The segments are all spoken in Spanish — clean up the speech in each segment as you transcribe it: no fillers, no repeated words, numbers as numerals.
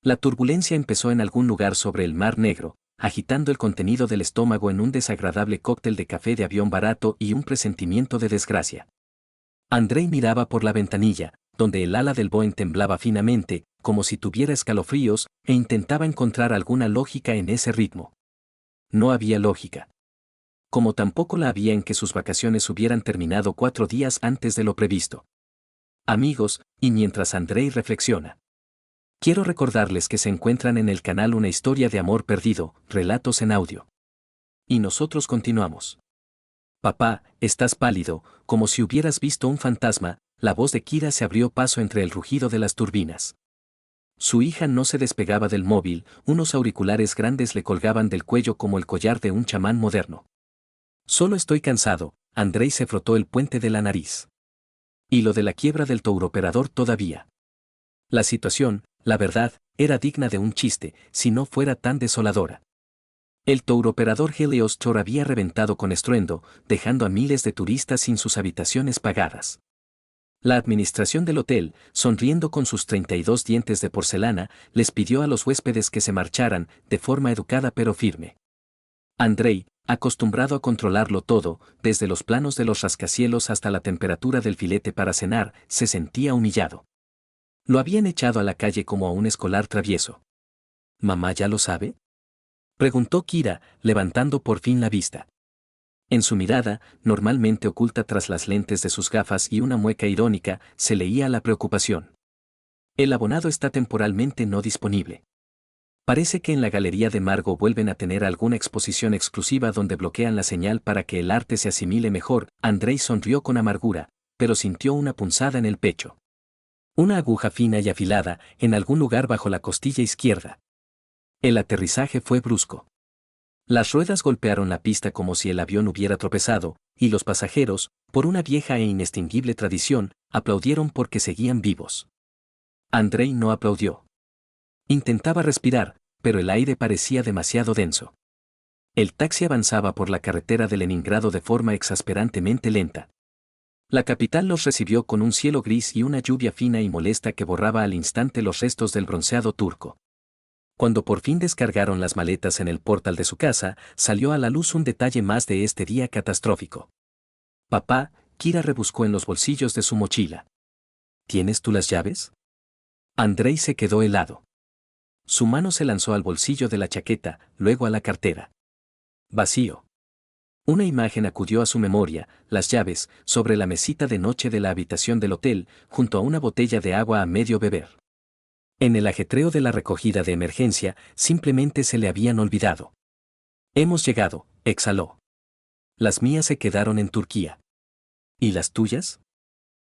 La turbulencia empezó en algún lugar sobre el Mar Negro, agitando el contenido del estómago en un desagradable cóctel de café de avión barato y un presentimiento de desgracia. Andrei miraba por la ventanilla, donde el ala del Boeing temblaba finamente, como si tuviera escalofríos, e intentaba encontrar alguna lógica en ese ritmo. No había lógica. Como tampoco la había en que sus vacaciones hubieran terminado 4 días antes de lo previsto. Amigos, y mientras Andrei reflexiona. Quiero recordarles que se encuentran en el canal Una historia de amor perdido, relatos en audio. Y nosotros continuamos. Papá, estás pálido, como si hubieras visto un fantasma. La voz de Kira se abrió paso entre el rugido de las turbinas. Su hija no se despegaba del móvil, unos auriculares grandes le colgaban del cuello como el collar de un chamán moderno. Solo estoy cansado, Andrei se frotó el puente de la nariz. Y lo de la quiebra del touroperador todavía. La situación, la verdad, era digna de un chiste, si no fuera tan desoladora. El touroperador Helios Tour había reventado con estruendo, dejando a miles de turistas sin sus habitaciones pagadas. La administración del hotel, sonriendo con sus 32 dientes de porcelana, les pidió a los huéspedes que se marcharan, de forma educada pero firme. Andrei, acostumbrado a controlarlo todo, desde los planos de los rascacielos hasta la temperatura del filete para cenar, se sentía humillado. Lo habían echado a la calle como a un escolar travieso. ¿Mamá ya lo sabe?, preguntó Kira, levantando por fin la vista. En su mirada, normalmente oculta tras las lentes de sus gafas y una mueca irónica, se leía la preocupación. El abonado está temporalmente no disponible. Parece que en la galería de Margo vuelven a tener alguna exposición exclusiva donde bloquean la señal para que el arte se asimile mejor. Andrei sonrió con amargura, pero sintió una punzada en el pecho. Una aguja fina y afilada, en algún lugar bajo la costilla izquierda. El aterrizaje fue brusco. Las ruedas golpearon la pista como si el avión hubiera tropezado, y los pasajeros, por una vieja e inextinguible tradición, aplaudieron porque seguían vivos. Andrei no aplaudió. Intentaba respirar, pero el aire parecía demasiado denso. El taxi avanzaba por la carretera de Leningrado de forma exasperantemente lenta. La capital los recibió con un cielo gris y una lluvia fina y molesta que borraba al instante los restos del bronceado turco. Cuando por fin descargaron las maletas en el portal de su casa, salió a la luz un detalle más de este día catastrófico. Papá, Kira rebuscó en los bolsillos de su mochila. ¿Tienes tú las llaves? Andrei se quedó helado. Su mano se lanzó al bolsillo de la chaqueta, luego a la cartera. Vacío. Una imagen acudió a su memoria, las llaves, sobre la mesita de noche de la habitación del hotel, junto a una botella de agua a medio beber. En el ajetreo de la recogida de emergencia, simplemente se le habían olvidado. Hemos llegado, exhaló. Las mías se quedaron en Turquía. ¿Y las tuyas?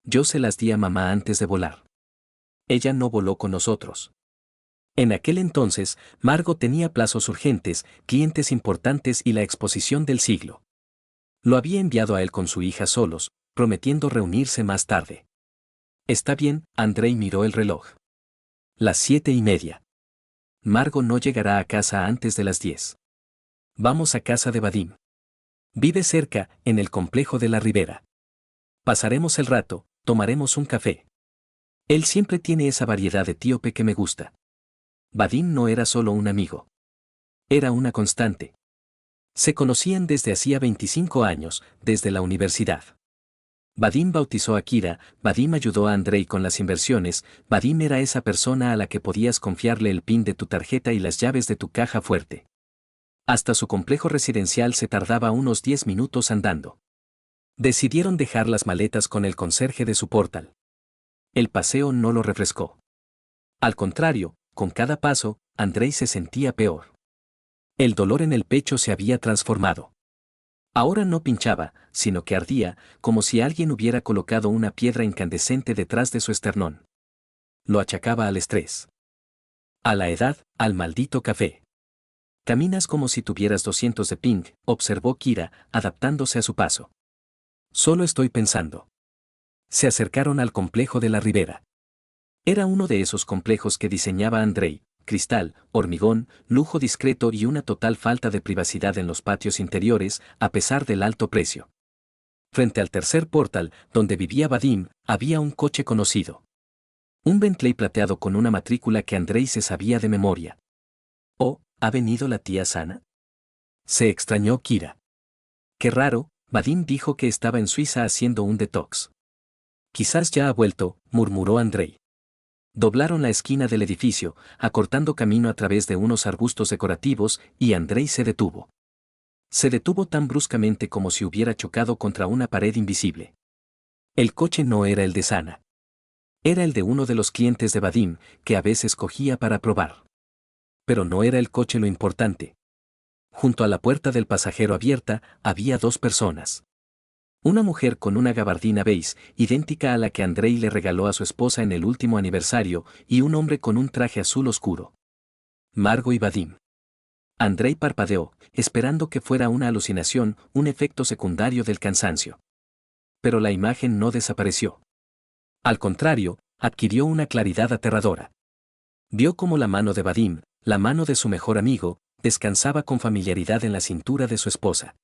Yo se las di a mamá antes de volar. Ella no voló con nosotros. En aquel entonces, Margo tenía plazos urgentes, clientes importantes y la exposición del siglo. Lo había enviado a él con su hija solos, prometiendo reunirse más tarde. Está bien, Andrei miró el reloj. Las 7:30. Margo no llegará a casa antes de las 10. Vamos a casa de Vadim. Vive cerca, en el complejo de la Ribera. Pasaremos el rato, tomaremos un café. Él siempre tiene esa variedad etíope que me gusta. Vadim no era solo un amigo. Era una constante. Se conocían desde hacía 25 años, desde la universidad. Vadim bautizó a Kira, Vadim ayudó a Andrei con las inversiones, Vadim era esa persona a la que podías confiarle el PIN de tu tarjeta y las llaves de tu caja fuerte. Hasta su complejo residencial se tardaba unos 10 minutos andando. Decidieron dejar las maletas con el conserje de su portal. El paseo no lo refrescó. Al contrario, con cada paso, Andrei se sentía peor. El dolor en el pecho se había transformado. Ahora no pinchaba, sino que ardía, como si alguien hubiera colocado una piedra incandescente detrás de su esternón. Lo achacaba al estrés. A la edad, al maldito café. Caminas como si tuvieras 200 de ping, observó Kira, adaptándose a su paso. Solo estoy pensando. Se acercaron al complejo de la Ribera. Era uno de esos complejos que diseñaba Andrei: cristal, hormigón, lujo discreto y una total falta de privacidad en los patios interiores, a pesar del alto precio. Frente al tercer portal, donde vivía Vadim, había un coche conocido. Un Bentley plateado con una matrícula que Andrei se sabía de memoria. Oh, ¿ha venido la tía Sana? Se extrañó Kira. Qué raro, Vadim dijo que estaba en Suiza haciendo un detox. Quizás ya ha vuelto, murmuró Andrei. Doblaron la esquina del edificio, acortando camino a través de unos arbustos decorativos, y Andrei se detuvo. Se detuvo tan bruscamente como si hubiera chocado contra una pared invisible. El coche no era el de Sana. Era el de uno de los clientes de Vadim, que a veces cogía para probar. Pero no era el coche lo importante. Junto a la puerta del pasajero abierta, había dos personas. Una mujer con una gabardina beige, idéntica a la que Andrei le regaló a su esposa en el último aniversario, y un hombre con un traje azul oscuro. Margot y Vadim. Andrei parpadeó, esperando que fuera una alucinación, un efecto secundario del cansancio. Pero la imagen no desapareció. Al contrario, adquirió una claridad aterradora. Vio cómo la mano de Vadim, la mano de su mejor amigo, descansaba con familiaridad en la cintura de su esposa.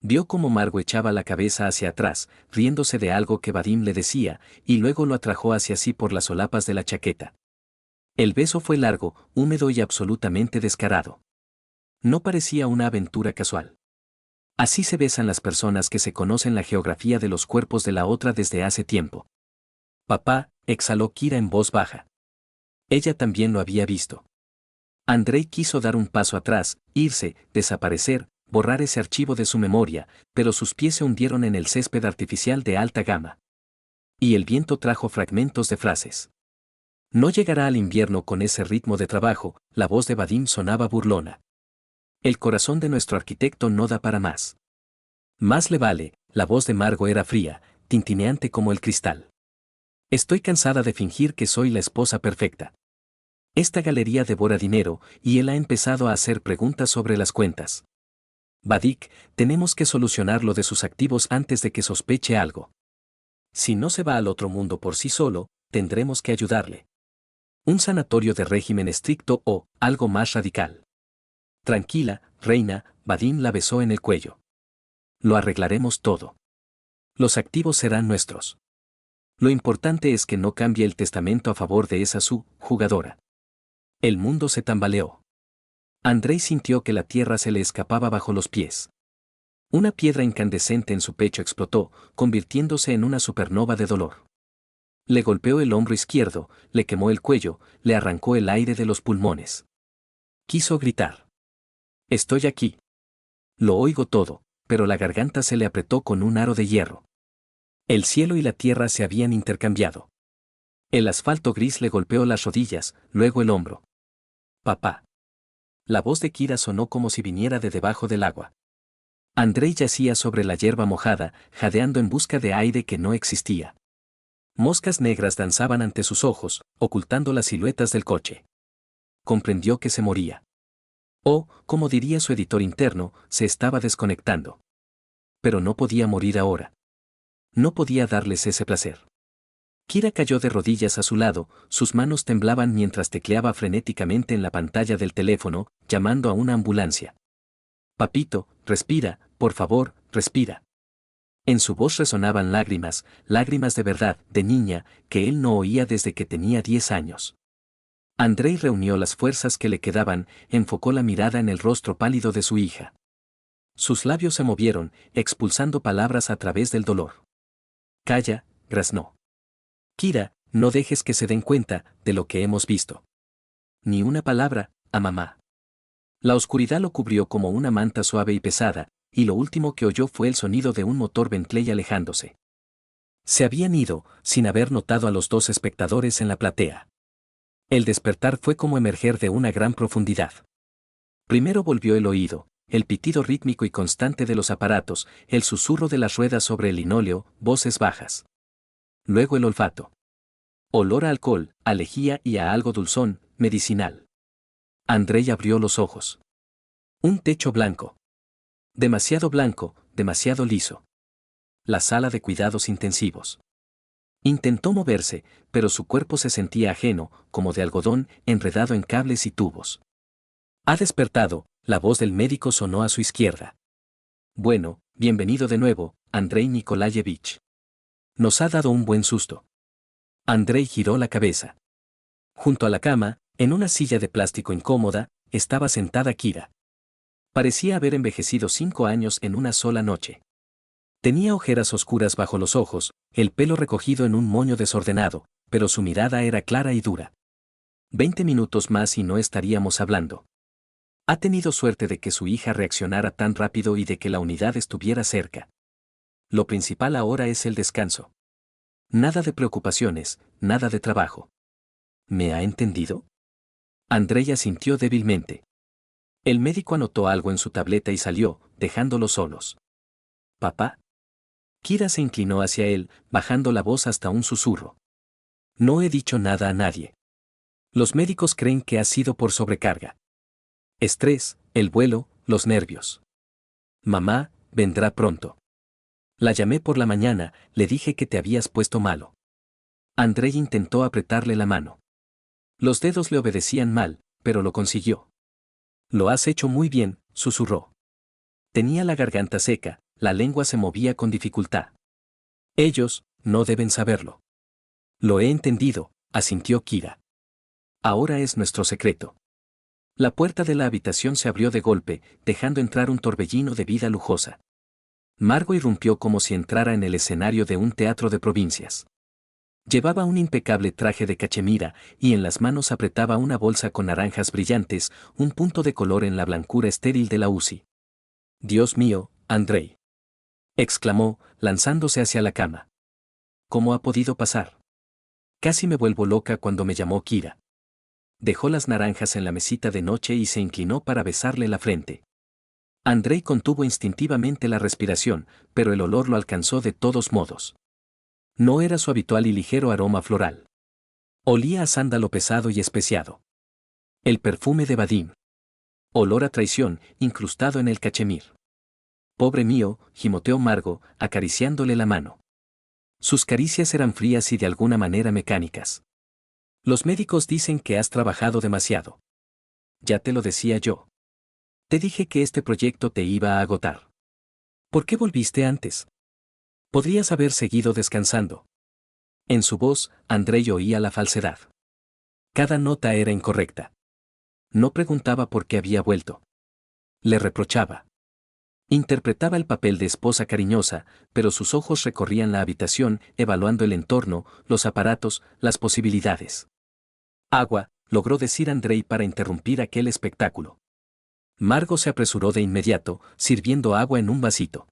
Vio cómo Margot echaba la cabeza hacia atrás, riéndose de algo que Vadim le decía, y luego lo atrajo hacia sí por las solapas de la chaqueta. El beso fue largo, húmedo y absolutamente descarado. No parecía una aventura casual. Así se besan las personas que se conocen la geografía de los cuerpos de la otra desde hace tiempo. Papá, exhaló Kira en voz baja. Ella también lo había visto. Andrei quiso dar un paso atrás, irse, desaparecer, borrar ese archivo de su memoria, pero sus pies se hundieron en el césped artificial de alta gama. Y el viento trajo fragmentos de frases. No llegará al invierno con ese ritmo de trabajo, la voz de Vadim sonaba burlona. El corazón de nuestro arquitecto no da para más. Más le vale, la voz de Margot era fría, tintineante como el cristal. Estoy cansada de fingir que soy la esposa perfecta. Esta galería devora dinero, y él ha empezado a hacer preguntas sobre las cuentas. Vadik, tenemos que solucionar lo de sus activos antes de que sospeche algo. Si no se va al otro mundo por sí solo, tendremos que ayudarle. Un sanatorio de régimen estricto o algo más radical. Tranquila, reina, Vadim la besó en el cuello. Lo arreglaremos todo. Los activos serán nuestros. Lo importante es que no cambie el testamento a favor de esa su jugadora. El mundo se tambaleó. Andrei sintió que la tierra se le escapaba bajo los pies. Una piedra incandescente en su pecho explotó, convirtiéndose en una supernova de dolor. Le golpeó el hombro izquierdo, le quemó el cuello, le arrancó el aire de los pulmones. Quiso gritar. Estoy aquí. Lo oigo todo, pero la garganta se le apretó con un aro de hierro. El cielo y la tierra se habían intercambiado. El asfalto gris le golpeó las rodillas, luego el hombro. Papá. La voz de Kira sonó como si viniera de debajo del agua. Andrei yacía sobre la hierba mojada, jadeando en busca de aire que no existía. Moscas negras danzaban ante sus ojos, ocultando las siluetas del coche. Comprendió que se moría. O, como diría su editor interno, se estaba desconectando. Pero no podía morir ahora. No podía darles ese placer. Kira cayó de rodillas a su lado, sus manos temblaban mientras tecleaba frenéticamente en la pantalla del teléfono, llamando a una ambulancia. Papito, respira, por favor, respira. En su voz resonaban lágrimas, lágrimas de verdad, de niña, que él no oía desde que tenía 10 años. Andrei reunió las fuerzas que le quedaban, enfocó la mirada en el rostro pálido de su hija. Sus labios se movieron, expulsando palabras a través del dolor. Calla, graznó. Kira, no dejes que se den cuenta de lo que hemos visto. Ni una palabra, a mamá. La oscuridad lo cubrió como una manta suave y pesada, y lo último que oyó fue el sonido de un motor Bentley alejándose. Se habían ido, sin haber notado a los dos espectadores en la platea. El despertar fue como emerger de una gran profundidad. Primero volvió el oído, el pitido rítmico y constante de los aparatos, el susurro de las ruedas sobre el linóleo, voces bajas. Luego el olfato. Olor a alcohol, a lejía y a algo dulzón, medicinal. Andrei abrió los ojos. Un techo blanco. Demasiado blanco, demasiado liso. La sala de cuidados intensivos. Intentó moverse, pero su cuerpo se sentía ajeno, como de algodón, enredado en cables y tubos. Ha despertado, la voz del médico sonó a su izquierda. Bueno, bienvenido de nuevo, Andrei Nikolayevich. Nos ha dado un buen susto. Andrei giró la cabeza. Junto a la cama, en una silla de plástico incómoda, estaba sentada Kira. Parecía haber envejecido 5 años en una sola noche. Tenía ojeras oscuras bajo los ojos, el pelo recogido en un moño desordenado, pero su mirada era clara y dura. 20 minutos más y no estaríamos hablando. Ha tenido suerte de que su hija reaccionara tan rápido y de que la unidad estuviera cerca. Lo principal ahora es el descanso. Nada de preocupaciones, nada de trabajo. ¿Me ha entendido? Andrei asintió débilmente. El médico anotó algo en su tableta y salió, dejándolos solos. ¿Papá? Kira se inclinó hacia él, bajando la voz hasta un susurro. No he dicho nada a nadie. Los médicos creen que ha sido por sobrecarga. Estrés, el vuelo, los nervios. Mamá, vendrá pronto. La llamé por la mañana, le dije que te habías puesto malo. Andrei intentó apretarle la mano. Los dedos le obedecían mal, pero lo consiguió. Lo has hecho muy bien, susurró. Tenía la garganta seca, la lengua se movía con dificultad. Ellos, no deben saberlo. Lo he entendido, asintió Kira. Ahora es nuestro secreto. La puerta de la habitación se abrió de golpe, dejando entrar un torbellino de vida lujosa. Margot irrumpió como si entrara en el escenario de un teatro de provincias. Llevaba un impecable traje de cachemira y en las manos apretaba una bolsa con naranjas brillantes, un punto de color en la blancura estéril de la UCI. Dios mío, Andrei, exclamó, lanzándose hacia la cama. ¿Cómo ha podido pasar? Casi me vuelvo loca cuando me llamó Kira. Dejó las naranjas en la mesita de noche y se inclinó para besarle la frente. Andrei contuvo instintivamente la respiración, pero el olor lo alcanzó de todos modos. No era su habitual y ligero aroma floral. Olía a sándalo pesado y especiado. El perfume de Vadim. Olor a traición, incrustado en el cachemir. Pobre mío, gimoteó Margot, acariciándole la mano. Sus caricias eran frías y de alguna manera mecánicas. Los médicos dicen que has trabajado demasiado. Ya te lo decía yo. Te dije que este proyecto te iba a agotar. ¿Por qué volviste antes? Podrías haber seguido descansando. En su voz, Andrei oía la falsedad. Cada nota era incorrecta. No preguntaba por qué había vuelto. Le reprochaba. Interpretaba el papel de esposa cariñosa, pero sus ojos recorrían la habitación, evaluando el entorno, los aparatos, las posibilidades. Agua, logró decir Andrei para interrumpir aquel espectáculo. Margot se apresuró de inmediato, sirviendo agua en un vasito.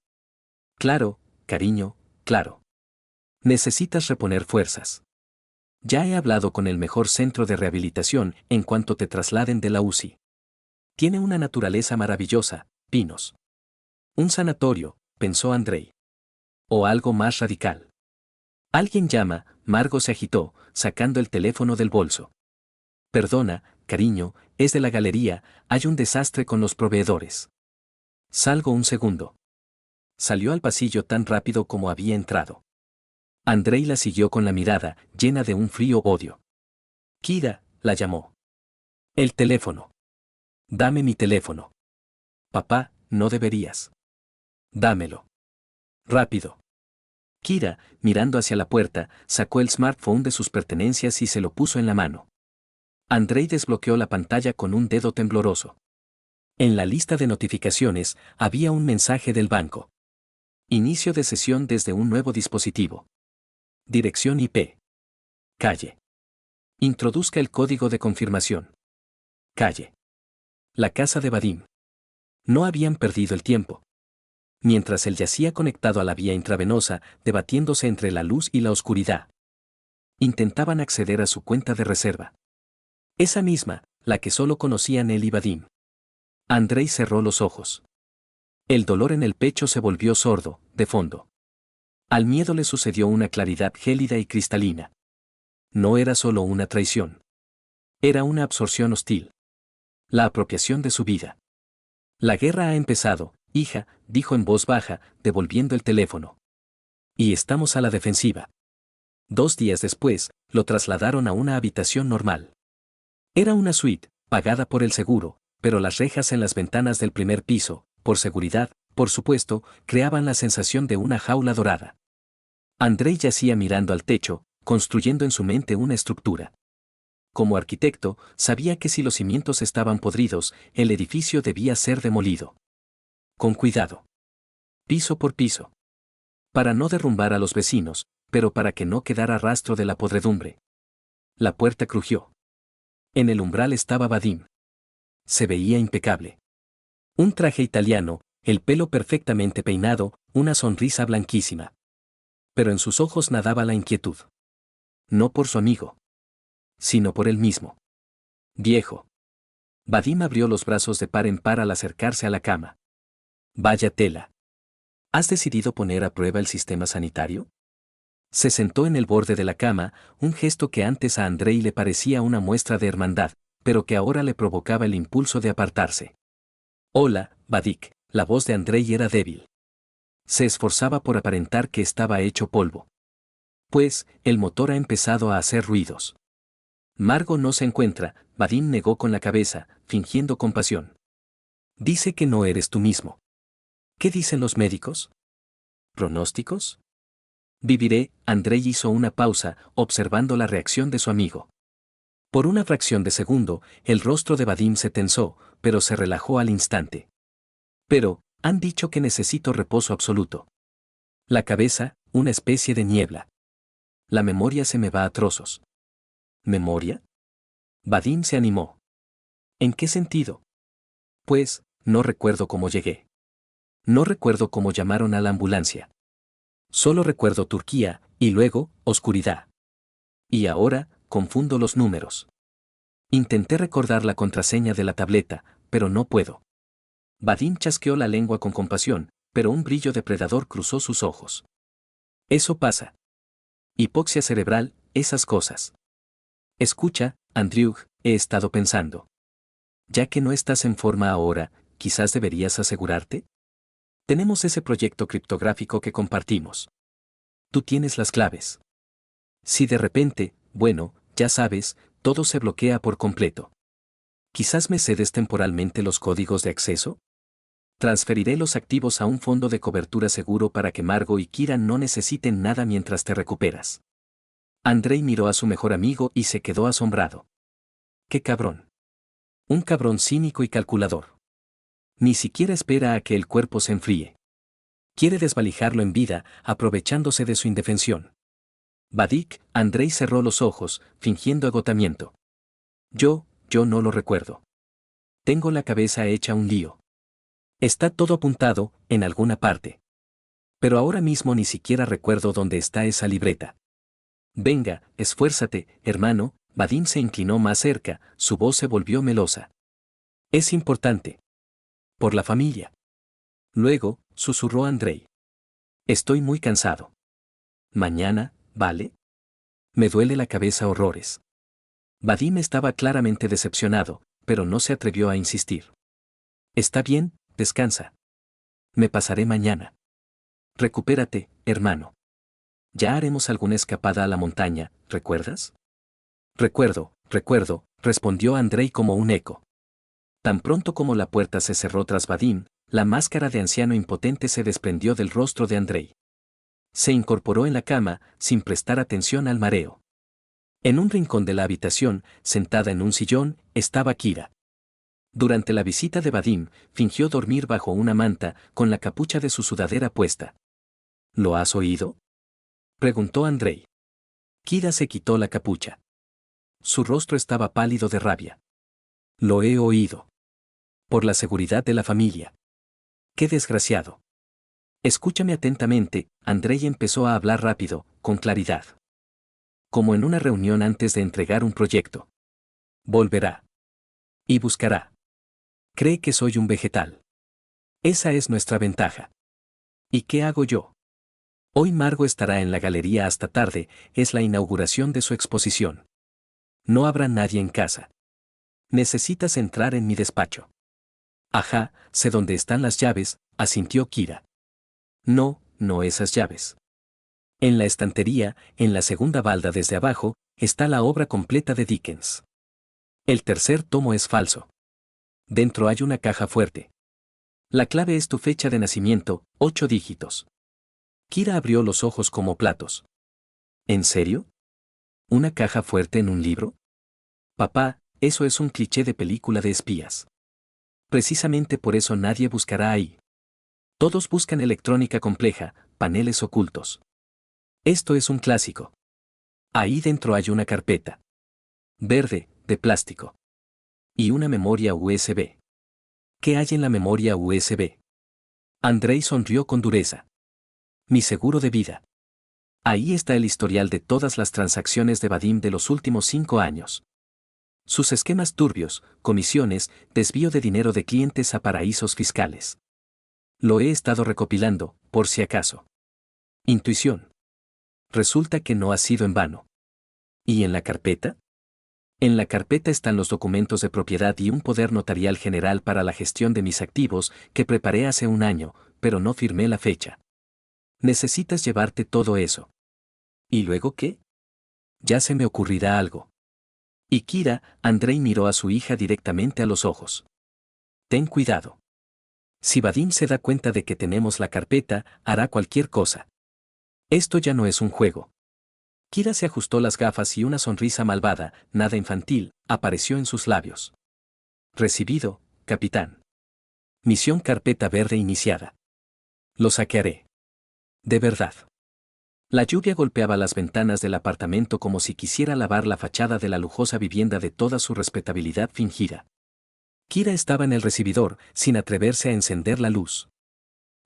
Claro, cariño, claro. Necesitas reponer fuerzas. Ya he hablado con el mejor centro de rehabilitación en cuanto te trasladen de la UCI. Tiene una naturaleza maravillosa, pinos. Un sanatorio, pensó Andrei. O algo más radical. Alguien llama, Margot se agitó, sacando el teléfono del bolso. Perdona, cariño, es de la galería, hay un desastre con los proveedores. Salgo un segundo. Salió al pasillo tan rápido como había entrado. Andrei la siguió con la mirada, llena de un frío odio. Kira, la llamó. El teléfono. Dame mi teléfono. Papá, no deberías. Dámelo. Rápido. Kira, mirando hacia la puerta, sacó el smartphone de sus pertenencias y se lo puso en la mano. Andrei desbloqueó la pantalla con un dedo tembloroso. En la lista de notificaciones había un mensaje del banco. Inicio de sesión desde un nuevo dispositivo. Dirección IP. Calle. Introduzca el código de confirmación. Calle. La casa de Vadim. No habían perdido el tiempo. Mientras él yacía conectado a la vía intravenosa, debatiéndose entre la luz y la oscuridad. Intentaban acceder a su cuenta de reserva. Esa misma, la que solo conocían él y Vadim. Andrei cerró los ojos. El dolor en el pecho se volvió sordo, de fondo. Al miedo le sucedió una claridad gélida y cristalina. No era solo una traición. Era una absorción hostil. La apropiación de su vida. La guerra ha empezado, hija, dijo en voz baja, devolviendo el teléfono. Y estamos a la defensiva. 2 días después, lo trasladaron a una habitación normal. Era una suite, pagada por el seguro, pero las rejas en las ventanas del primer piso, por seguridad, por supuesto, creaban la sensación de una jaula dorada. Andrei yacía mirando al techo, construyendo en su mente una estructura. Como arquitecto, sabía que si los cimientos estaban podridos, el edificio debía ser demolido. Con cuidado. Piso por piso. Para no derrumbar a los vecinos, pero para que no quedara rastro de la podredumbre. La puerta crujió. En el umbral estaba Vadim. Se veía impecable. Un traje italiano, el pelo perfectamente peinado, una sonrisa blanquísima. Pero en sus ojos nadaba la inquietud. No por su amigo, sino por él mismo. Viejo. Vadim abrió los brazos de par en par al acercarse a la cama. Vaya tela. ¿Has decidido poner a prueba el sistema sanitario? Se sentó en el borde de la cama, un gesto que antes a Andrei le parecía una muestra de hermandad, pero que ahora le provocaba el impulso de apartarse. Hola, Vadik, la voz de Andrei era débil. Se esforzaba por aparentar que estaba hecho polvo. Pues, el motor ha empezado a hacer ruidos. Margo no se encuentra, Vadim negó con la cabeza, fingiendo compasión. Dice que no eres tú mismo. ¿Qué dicen los médicos? ¿Pronósticos? Viviré, Andrei hizo una pausa, observando la reacción de su amigo. Por una fracción de segundo, el rostro de Vadim se tensó, pero se relajó al instante. Pero, han dicho que necesito reposo absoluto. La cabeza, una especie de niebla. La memoria se me va a trozos. ¿Memoria? Vadim se animó. ¿En qué sentido? Pues, no recuerdo cómo llegué. No recuerdo cómo llamaron a la ambulancia. Solo recuerdo Turquía, y luego, oscuridad. Y ahora, confundo los números. Intenté recordar la contraseña de la tableta, pero no puedo. Vadim chasqueó la lengua con compasión, pero un brillo depredador cruzó sus ojos. Eso pasa. Hipoxia cerebral, esas cosas. Escucha, Andrew, he estado pensando. Ya que no estás en forma ahora, quizás deberías asegurarte. Tenemos ese proyecto criptográfico que compartimos. Tú tienes las claves. Si de repente, bueno, ya sabes, todo se bloquea por completo. Quizás me cedes temporalmente los códigos de acceso. Transferiré los activos a un fondo de cobertura seguro para que Margo y Kira no necesiten nada mientras te recuperas. Andrei miró a su mejor amigo y se quedó asombrado. ¡Qué cabrón! Un cabrón cínico y calculador. Ni siquiera espera a que el cuerpo se enfríe. Quiere desvalijarlo en vida, aprovechándose de su indefensión. Vadik, Andrei cerró los ojos, fingiendo agotamiento. Yo no lo recuerdo. Tengo la cabeza hecha un lío. Está todo apuntado, en alguna parte. Pero ahora mismo ni siquiera recuerdo dónde está esa libreta. Venga, esfuérzate, hermano. Vadim se inclinó más cerca, su voz se volvió melosa. Es importante. Por la familia. Luego, susurró Andrei. Estoy muy cansado. Mañana, ¿vale? Me duele la cabeza horrores. Vadim estaba claramente decepcionado, pero no se atrevió a insistir. Está bien, descansa. Me pasaré mañana. Recupérate, hermano. Ya haremos alguna escapada a la montaña, ¿recuerdas? Recuerdo, respondió Andrei como un eco. Tan pronto como la puerta se cerró tras Vadim, la máscara de anciano impotente se desprendió del rostro de Andrei. Se incorporó en la cama, sin prestar atención al mareo. En un rincón de la habitación, sentada en un sillón, estaba Kira. Durante la visita de Vadim, fingió dormir bajo una manta, con la capucha de su sudadera puesta. ¿Lo has oído? Preguntó Andrei. Kira se quitó la capucha. Su rostro estaba pálido de rabia. Lo he oído. Por la seguridad de la familia. ¡Qué desgraciado! Escúchame atentamente, Andrei empezó a hablar rápido, con claridad. Como en una reunión antes de entregar un proyecto. Volverá. Y buscará. Cree que soy un vegetal. Esa es nuestra ventaja. ¿Y qué hago yo? Hoy Margo estará en la galería hasta tarde, es la inauguración de su exposición. No habrá nadie en casa. Necesitas entrar en mi despacho. Ajá, sé dónde están las llaves, asintió Kira. No esas llaves. En la estantería, en la segunda balda desde abajo, está la obra completa de Dickens. El tercer tomo es falso. Dentro hay una caja fuerte. La clave es tu fecha de nacimiento, 8 dígitos. Kira abrió los ojos como platos. ¿En serio? ¿Una caja fuerte en un libro? Papá, eso es un cliché de película de espías. Precisamente por eso nadie buscará ahí. Todos buscan electrónica compleja, paneles ocultos. Esto es un clásico. Ahí dentro hay una carpeta. Verde, de plástico. Y una memoria USB. ¿Qué hay en la memoria USB? Andrei sonrió con dureza. Mi seguro de vida. Ahí está el historial de todas las transacciones de Vadim de los últimos 5 años. Sus esquemas turbios, comisiones, desvío de dinero de clientes a paraísos fiscales. Lo he estado recopilando, por si acaso. Intuición. Resulta que no ha sido en vano. ¿Y en la carpeta? En la carpeta están los documentos de propiedad y un poder notarial general para la gestión de mis activos que preparé hace un año, pero no firmé la fecha. Necesitas llevarte todo eso. ¿Y luego qué? Ya se me ocurrirá algo. Y Kira, Andrei miró a su hija directamente a los ojos. Ten cuidado. Si Vadim se da cuenta de que tenemos la carpeta, hará cualquier cosa. Esto ya no es un juego. Kira se ajustó las gafas y una sonrisa malvada, nada infantil, apareció en sus labios. Recibido, capitán. Misión carpeta verde iniciada. Lo saquearé. De verdad. La lluvia golpeaba las ventanas del apartamento como si quisiera lavar la fachada de la lujosa vivienda de toda su respetabilidad fingida. Kira estaba en el recibidor, sin atreverse a encender la luz.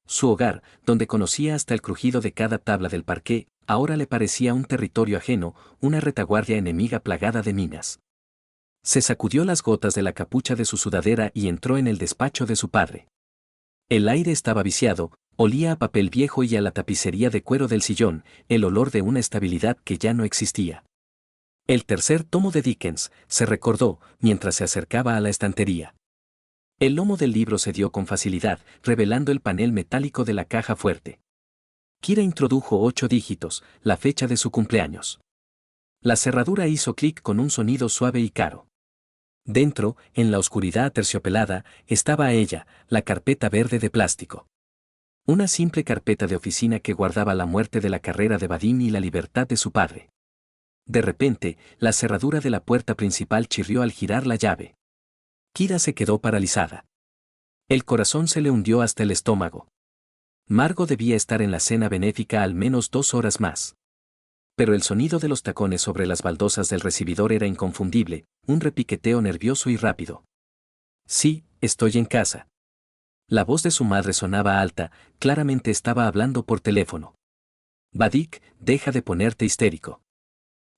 Su hogar, donde conocía hasta el crujido de cada tabla del parqué, ahora le parecía un territorio ajeno, una retaguardia enemiga plagada de minas. Se sacudió las gotas de la capucha de su sudadera y entró en el despacho de su padre. El aire estaba viciado, olía a papel viejo y a la tapicería de cuero del sillón, el olor de una estabilidad que ya no existía. El tercer tomo de Dickens, se recordó, mientras se acercaba a la estantería. El lomo del libro se dio con facilidad, revelando el panel metálico de la caja fuerte. Kira introdujo 8 dígitos, la fecha de su cumpleaños. La cerradura hizo clic con un sonido suave y caro. Dentro, en la oscuridad aterciopelada, estaba ella, la carpeta verde de plástico. Una simple carpeta de oficina que guardaba la muerte de la carrera de Vadim y la libertad de su padre. De repente, la cerradura de la puerta principal chirrió al girar la llave. Kira se quedó paralizada. El corazón se le hundió hasta el estómago. Margo debía estar en la cena benéfica al menos 2 horas más. Pero el sonido de los tacones sobre las baldosas del recibidor era inconfundible, un repiqueteo nervioso y rápido. Sí, estoy en casa. La voz de su madre sonaba alta, claramente estaba hablando por teléfono. Vadik, deja de ponerte histérico.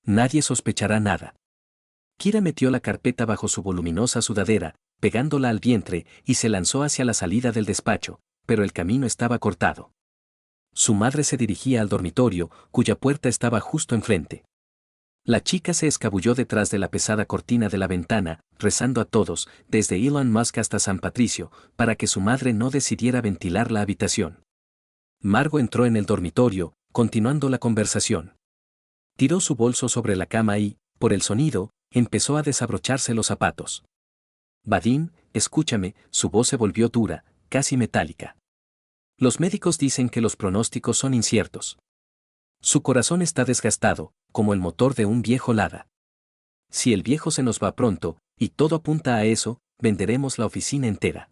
Nadie sospechará nada. Kira metió la carpeta bajo su voluminosa sudadera, pegándola al vientre, y se lanzó hacia la salida del despacho, pero el camino estaba cortado. Su madre se dirigía al dormitorio, cuya puerta estaba justo enfrente. La chica se escabulló detrás de la pesada cortina de la ventana, rezando a todos, desde Elon Musk hasta San Patricio, para que su madre no decidiera ventilar la habitación. Margo entró en el dormitorio, continuando la conversación. Tiró su bolso sobre la cama y, por el sonido, empezó a desabrocharse los zapatos. Vadim, escúchame, su voz se volvió dura, casi metálica. Los médicos dicen que los pronósticos son inciertos. Su corazón está desgastado, como el motor de un viejo Lada. Si el viejo se nos va pronto, y todo apunta a eso, venderemos la oficina entera.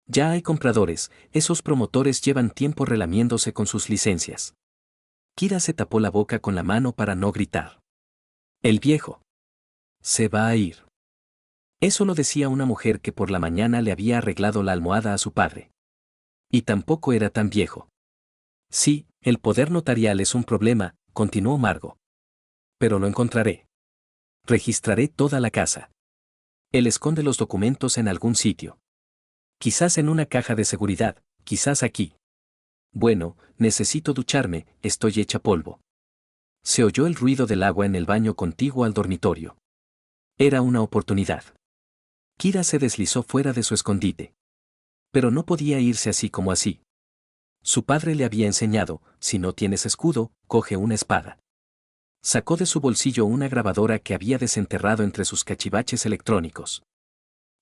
Ya hay compradores, esos promotores llevan tiempo relamiéndose con sus licencias. Kira se tapó la boca con la mano para no gritar. El viejo se va a ir. Eso lo decía una mujer que por la mañana le había arreglado la almohada a su padre. Y tampoco era tan viejo. Sí, el poder notarial es un problema, continuó Margo. Pero lo encontraré. Registraré toda la casa. Él esconde los documentos en algún sitio. Quizás en una caja de seguridad, quizás aquí. Bueno, necesito ducharme, estoy hecha polvo. Se oyó el ruido del agua en el baño contiguo al dormitorio. Era una oportunidad. Kira se deslizó fuera de su escondite. Pero no podía irse así como así. Su padre le había enseñado, si no tienes escudo, coge una espada. Sacó de su bolsillo una grabadora que había desenterrado entre sus cachivaches electrónicos.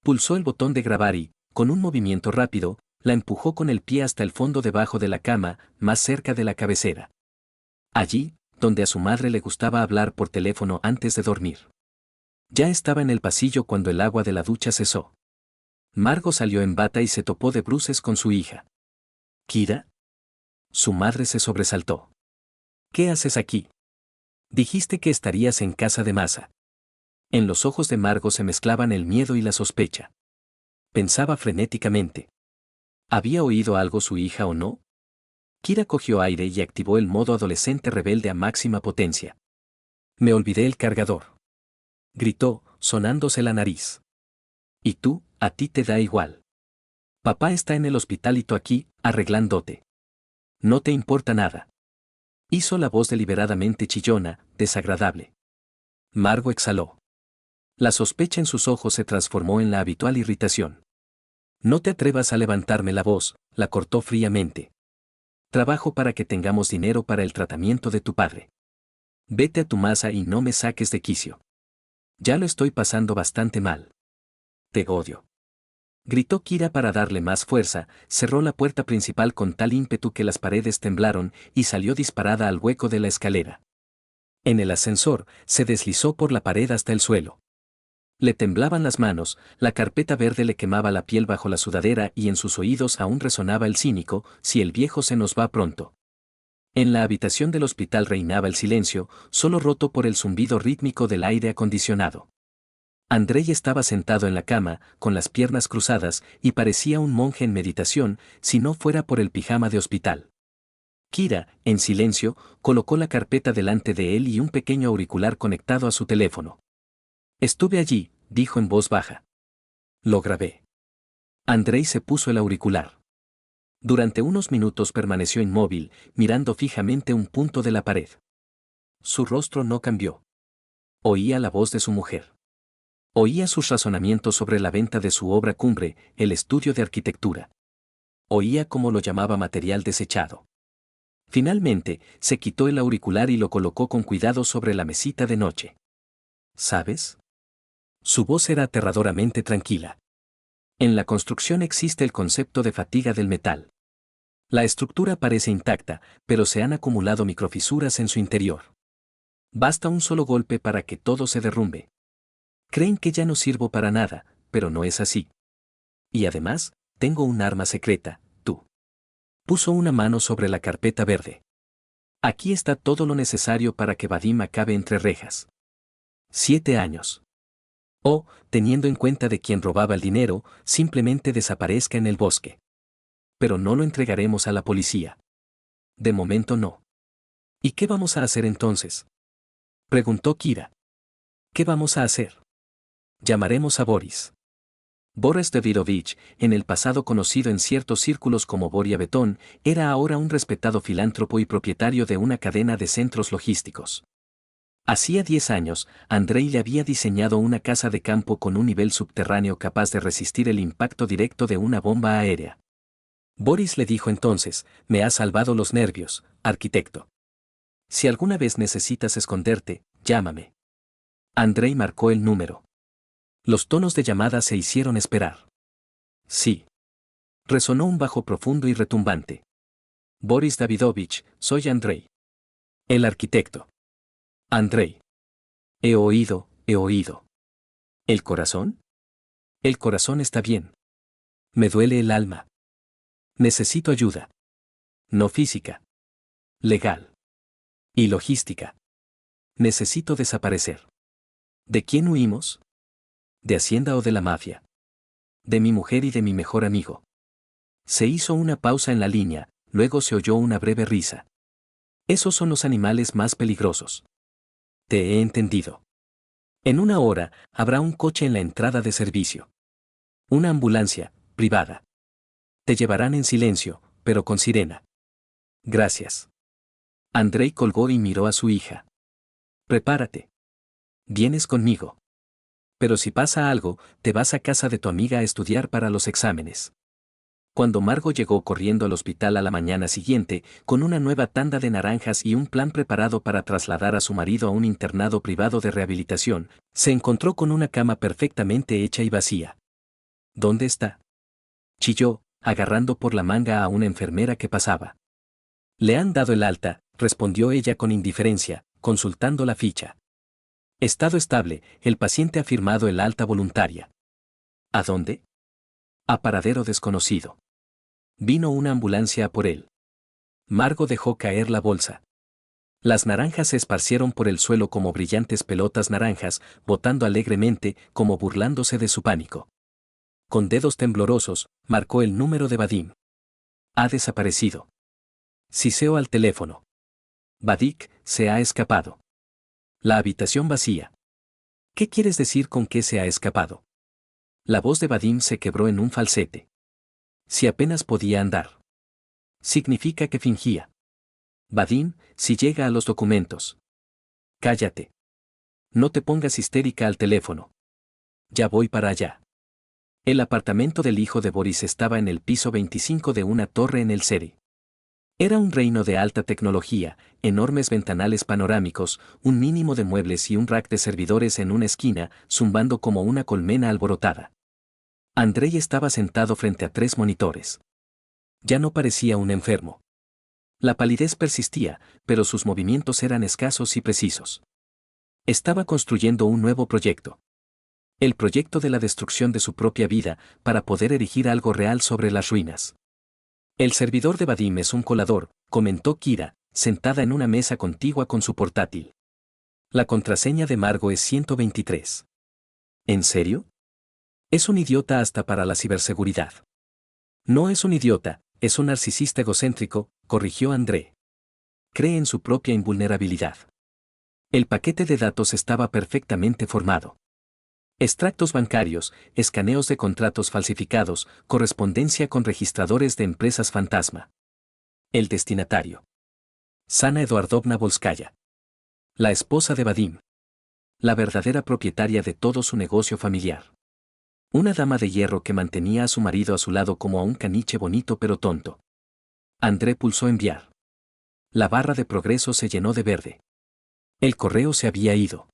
Pulsó el botón de grabar y, con un movimiento rápido, la empujó con el pie hasta el fondo debajo de la cama, más cerca de la cabecera. Allí, donde a su madre le gustaba hablar por teléfono antes de dormir. Ya estaba en el pasillo cuando el agua de la ducha cesó. Margot salió en bata y se topó de bruces con su hija. ¿Kira? Su madre se sobresaltó. ¿Qué haces aquí? Dijiste que estarías en casa de Masa. En los ojos de Margot se mezclaban el miedo y la sospecha. Pensaba frenéticamente. ¿Había oído algo su hija o no? Kira cogió aire y activó el modo adolescente rebelde a máxima potencia. Me olvidé el cargador. Gritó, sonándose la nariz. ¿Y tú, a ti te da igual? Papá está en el hospital y tú aquí, arreglándote. No te importa nada. Hizo la voz deliberadamente chillona, desagradable. Margot exhaló. La sospecha en sus ojos se transformó en la habitual irritación. No te atrevas a levantarme la voz, la cortó fríamente. Trabajo para que tengamos dinero para el tratamiento de tu padre. Vete a tu masa y no me saques de quicio. Ya lo estoy pasando bastante mal. Te odio. Gritó Kira para darle más fuerza, cerró la puerta principal con tal ímpetu que las paredes temblaron y salió disparada al hueco de la escalera. En el ascensor, se deslizó por la pared hasta el suelo. Le temblaban las manos, la carpeta verde le quemaba la piel bajo la sudadera y en sus oídos aún resonaba el cínico, si el viejo se nos va pronto. En la habitación del hospital reinaba el silencio, solo roto por el zumbido rítmico del aire acondicionado. Andrei estaba sentado en la cama, con las piernas cruzadas, y parecía un monje en meditación, si no fuera por el pijama de hospital. Kira, en silencio, colocó la carpeta delante de él y un pequeño auricular conectado a su teléfono. Estuve allí, dijo en voz baja. Lo grabé. Andrei se puso el auricular. Durante unos minutos permaneció inmóvil, mirando fijamente un punto de la pared. Su rostro no cambió. Oía la voz de su mujer. Oía sus razonamientos sobre la venta de su obra cumbre, el estudio de arquitectura. Oía cómo lo llamaba material desechado. Finalmente, se quitó el auricular y lo colocó con cuidado sobre la mesita de noche. ¿Sabes? Su voz era aterradoramente tranquila. En la construcción existe el concepto de fatiga del metal. La estructura parece intacta, pero se han acumulado microfisuras en su interior. Basta un solo golpe para que todo se derrumbe. Creen que ya no sirvo para nada, pero no es así. Y además, tengo un arma secreta, tú. Puso una mano sobre la carpeta verde. Aquí está todo lo necesario para que Vadim acabe entre rejas. 7 años. O, teniendo en cuenta de quien robaba el dinero, simplemente desaparezca en el bosque. Pero no lo entregaremos a la policía. De momento no. ¿Y qué vamos a hacer entonces? Preguntó Kira. ¿Qué vamos a hacer? Llamaremos a Boris. Boris Davidovich, en el pasado conocido en ciertos círculos como Boria Betón, era ahora un respetado filántropo y propietario de una cadena de centros logísticos. Hacía 10 años, Andrei le había diseñado una casa de campo con un nivel subterráneo capaz de resistir el impacto directo de una bomba aérea. Boris le dijo entonces, me has salvado los nervios, arquitecto. Si alguna vez necesitas esconderte, llámame. Andrei marcó el número. Los tonos de llamada se hicieron esperar. Sí. Resonó un bajo profundo y retumbante. Boris Davidovich, soy Andrei. El arquitecto. Andrei. He oído, he oído. ¿El corazón? El corazón está bien. Me duele el alma. Necesito ayuda. No física. Legal. Y logística. Necesito desaparecer. ¿De quién huimos? ¿De Hacienda o de la mafia? De mi mujer y de mi mejor amigo. Se hizo una pausa en la línea, luego se oyó una breve risa. Esos son los animales más peligrosos. Te he entendido. En 1 hora, habrá un coche en la entrada de servicio. Una ambulancia, privada. Te llevarán en silencio, pero con sirena. Gracias. Andrei colgó y miró a su hija. Prepárate. Vienes conmigo. Pero si pasa algo, te vas a casa de tu amiga a estudiar para los exámenes. Cuando Margot llegó corriendo al hospital a la mañana siguiente, con una nueva tanda de naranjas y un plan preparado para trasladar a su marido a un internado privado de rehabilitación, se encontró con una cama perfectamente hecha y vacía. ¿Dónde está? Chilló, agarrando por la manga a una enfermera que pasaba. Le han dado el alta, respondió ella con indiferencia, consultando la ficha. Estado estable, el paciente ha firmado el alta voluntaria. ¿A dónde? A paradero desconocido. Vino una ambulancia a por él. Margo dejó caer la bolsa. Las naranjas se esparcieron por el suelo como brillantes pelotas naranjas, botando alegremente, como burlándose de su pánico. Con dedos temblorosos, marcó el número de Vadim. Ha desaparecido. Siseo al teléfono. Vadik se ha escapado. La habitación vacía. ¿Qué quieres decir con que se ha escapado? La voz de Vadim se quebró en un falsete. Si apenas podía andar. Significa que fingía. Vadim, si llega a los documentos. Cállate. No te pongas histérica al teléfono. Ya voy para allá. El apartamento del hijo de Boris estaba en el piso 25 de una torre en el Seri. Era un reino de alta tecnología, enormes ventanales panorámicos, un mínimo de muebles y un rack de servidores en una esquina, zumbando como una colmena alborotada. Andrei estaba sentado frente a 3 monitores. Ya no parecía un enfermo. La palidez persistía, pero sus movimientos eran escasos y precisos. Estaba construyendo un nuevo proyecto. El proyecto de la destrucción de su propia vida, para poder erigir algo real sobre las ruinas. El servidor de Vadim es un colador, comentó Kira, sentada en una mesa contigua con su portátil. La contraseña de Margo es 123. ¿En serio? Es un idiota hasta para la ciberseguridad. No es un idiota, es un narcisista egocéntrico, corrigió André. Cree en su propia invulnerabilidad. El paquete de datos estaba perfectamente formado. Extractos bancarios, escaneos de contratos falsificados, correspondencia con registradores de empresas fantasma. El destinatario. Sana Eduardovna Volskaya. La esposa de Vadim. La verdadera propietaria de todo su negocio familiar. Una dama de hierro que mantenía a su marido a su lado como a un caniche bonito pero tonto. André pulsó enviar. La barra de progreso se llenó de verde. El correo se había ido.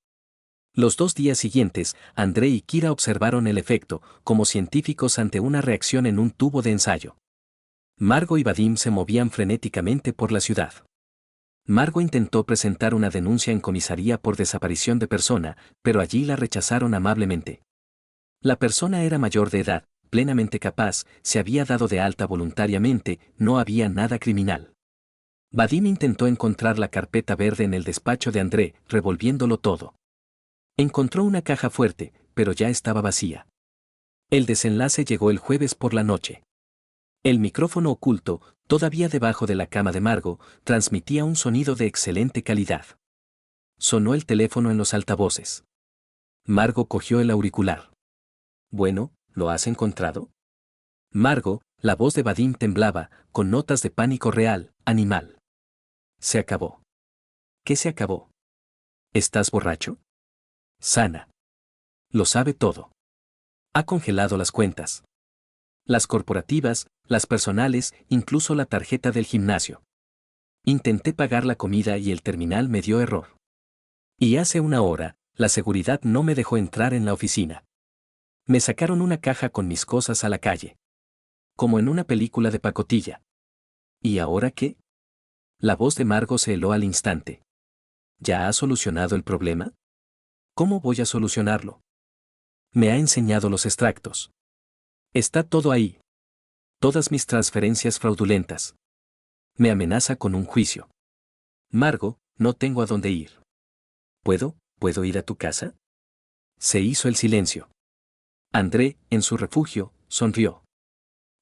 Los 2 días siguientes, André y Kira observaron el efecto, como científicos ante una reacción en un tubo de ensayo. Margo y Vadim se movían frenéticamente por la ciudad. Margo intentó presentar una denuncia en comisaría por desaparición de persona, pero allí la rechazaron amablemente. La persona era mayor de edad, plenamente capaz, se había dado de alta voluntariamente, no había nada criminal. Vadim intentó encontrar la carpeta verde en el despacho de André, revolviéndolo todo. Encontró una caja fuerte, pero ya estaba vacía. El desenlace llegó el jueves por la noche. El micrófono oculto, todavía debajo de la cama de Margo, transmitía un sonido de excelente calidad. Sonó el teléfono en los altavoces. Margo cogió el auricular. Bueno, ¿lo has encontrado? Margo, la voz de Vadim temblaba, con notas de pánico real, animal. Se acabó. ¿Qué se acabó? ¿Estás borracho? Sana. Lo sabe todo. Ha congelado las cuentas. Las corporativas, las personales, incluso la tarjeta del gimnasio. Intenté pagar la comida y el terminal me dio error. Y hace una hora, la seguridad no me dejó entrar en la oficina. Me sacaron una caja con mis cosas a la calle. Como en una película de pacotilla. ¿Y ahora qué? La voz de Margo se heló al instante. ¿Ya has solucionado el problema? ¿Cómo voy a solucionarlo? Me ha enseñado los extractos. Está todo ahí. Todas mis transferencias fraudulentas. Me amenaza con un juicio. Margo, no tengo a dónde ir. ¿Puedo ir a tu casa? Se hizo el silencio. André, en su refugio, sonrió.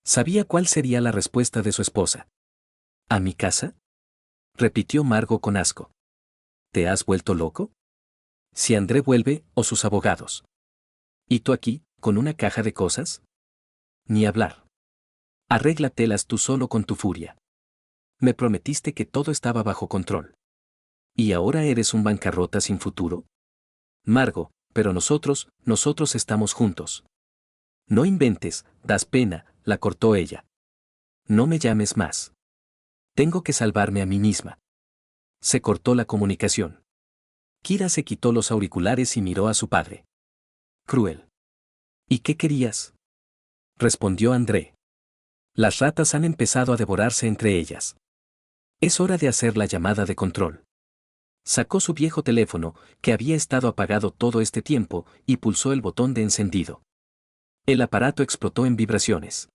Sabía cuál sería la respuesta de su esposa. ¿A mi casa? Repitió Margo con asco. ¿Te has vuelto loco? Si André vuelve, o sus abogados. ¿Y tú aquí, con una caja de cosas? Ni hablar. Arréglatelas tú solo con tu furia. Me prometiste que todo estaba bajo control. ¿Y ahora eres un bancarrota sin futuro? Margo, pero nosotros estamos juntos. No inventes, das pena, la cortó ella. No me llames más. Tengo que salvarme a mí misma. Se cortó la comunicación. Kira se quitó los auriculares y miró a su padre. Cruel. ¿Y qué querías? Respondió André. Las ratas han empezado a devorarse entre ellas. Es hora de hacer la llamada de control. Sacó su viejo teléfono, que había estado apagado todo este tiempo, y pulsó el botón de encendido. El aparato explotó en vibraciones.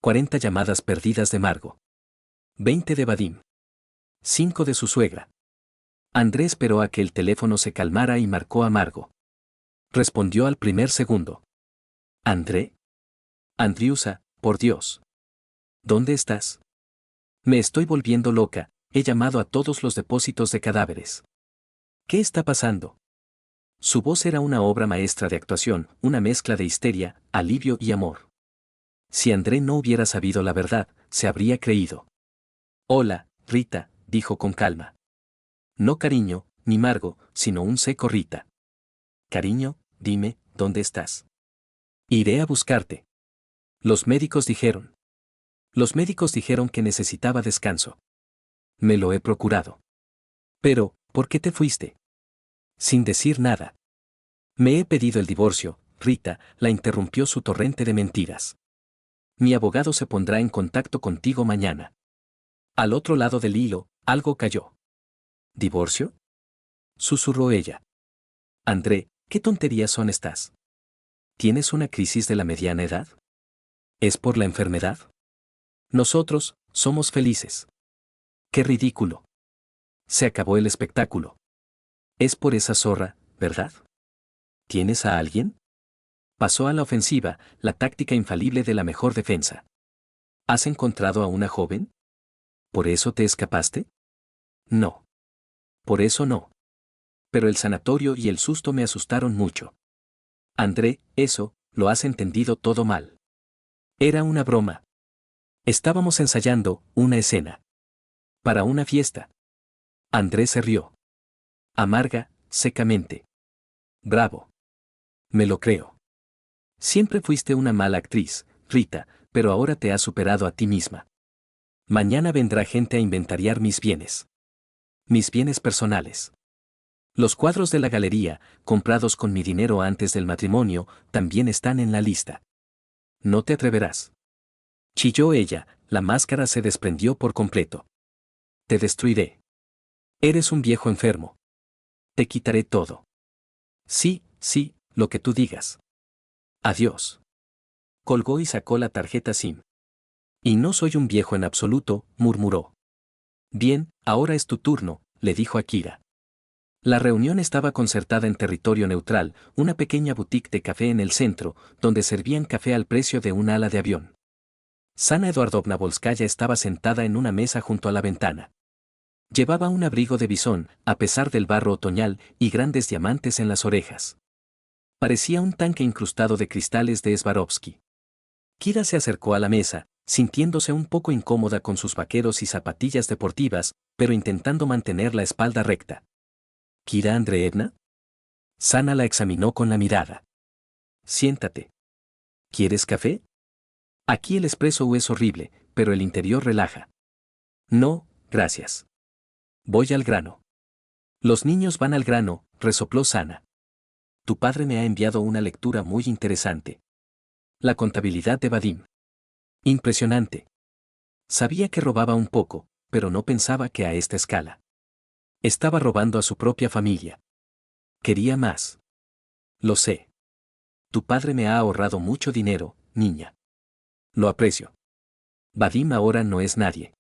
40 llamadas perdidas de Margo. 20 de Vadim. 5 de su suegra. André esperó a que el teléfono se calmara y marcó a Margo. Respondió al primer segundo. ¿André? Andriusa, por Dios. ¿Dónde estás? Me estoy volviendo loca, he llamado a todos los depósitos de cadáveres. ¿Qué está pasando? Su voz era una obra maestra de actuación, una mezcla de histeria, alivio y amor. Si André no hubiera sabido la verdad, se habría creído. Hola, Rita, dijo con calma. No cariño, ni Margo, sino un seco Rita. Cariño, dime, ¿dónde estás? Iré a buscarte. Los médicos dijeron. Los médicos dijeron que necesitaba descanso. Me lo he procurado. Pero, ¿por qué te fuiste? Sin decir nada. Me he pedido el divorcio, Rita, la interrumpió su torrente de mentiras. Mi abogado se pondrá en contacto contigo mañana. Al otro lado del hilo, algo cayó. ¿Divorcio? Susurró ella. André, ¿qué tonterías son estas? ¿Tienes una crisis de la mediana edad? ¿Es por la enfermedad? Nosotros, somos felices. ¡Qué ridículo! Se acabó el espectáculo. Es por esa zorra, ¿verdad? ¿Tienes a alguien? Pasó a la ofensiva, la táctica infalible de la mejor defensa. ¿Has encontrado a una joven? ¿Por eso te escapaste? No. Por eso no. Pero el sanatorio y el susto me asustaron mucho. André, eso, lo has entendido todo mal. Era una broma. Estábamos ensayando una escena. Para una fiesta. André se rió. Amarga, secamente. Bravo. Me lo creo. Siempre fuiste una mala actriz, Rita, pero ahora te has superado a ti misma. Mañana vendrá gente a inventariar mis bienes. Mis bienes personales. Los cuadros de la galería, comprados con mi dinero antes del matrimonio, también están en la lista. No te atreverás. Chilló ella, la máscara se desprendió por completo. Te destruiré. Eres un viejo enfermo. Te quitaré todo. Sí, sí, lo que tú digas. Adiós. Colgó y sacó la tarjeta SIM. Y no soy un viejo en absoluto, murmuró. Bien, ahora es tu turno, le dijo Akira. La reunión estaba concertada en territorio neutral, una pequeña boutique de café en el centro, donde servían café al precio de un ala de avión. Sana Eduardovna Volskaya estaba sentada en una mesa junto a la ventana. Llevaba un abrigo de bisón, a pesar del barro otoñal, y grandes diamantes en las orejas. Parecía un tanque incrustado de cristales de Swarovski. Kira se acercó a la mesa, sintiéndose un poco incómoda con sus vaqueros y zapatillas deportivas, pero intentando mantener la espalda recta. ¿Kira Andreevna? Sana la examinó con la mirada. Siéntate. ¿Quieres café? Aquí el espresso es horrible, pero el interior relaja. No, gracias. Voy al grano. Los niños van al grano, resopló Sana. Tu padre me ha enviado una lectura muy interesante. La contabilidad de Vadim. Impresionante. Sabía que robaba un poco, pero no pensaba que a esta escala. Estaba robando a su propia familia. Quería más. Lo sé. Tu padre me ha ahorrado mucho dinero, niña. Lo aprecio. Vadim ahora no es nadie.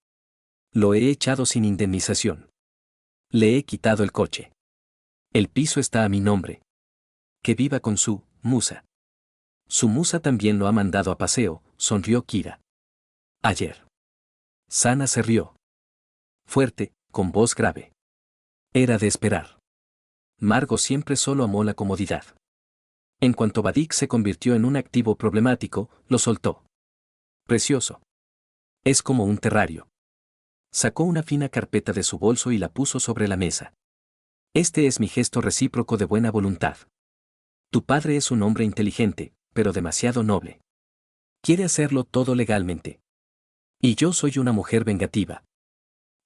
Lo he echado sin indemnización. Le he quitado el coche. El piso está a mi nombre. Que viva con su musa. Su musa también lo ha mandado a paseo, sonrió Kira. Ayer. Sana se rió. Fuerte, con voz grave. Era de esperar. Margo siempre solo amó la comodidad. En cuanto Vadik se convirtió en un activo problemático, lo soltó. Precioso. Es como un terrario. Sacó una fina carpeta de su bolso y la puso sobre la mesa. Este es mi gesto recíproco de buena voluntad. Tu padre es un hombre inteligente, pero demasiado noble. Quiere hacerlo todo legalmente. Y yo soy una mujer vengativa.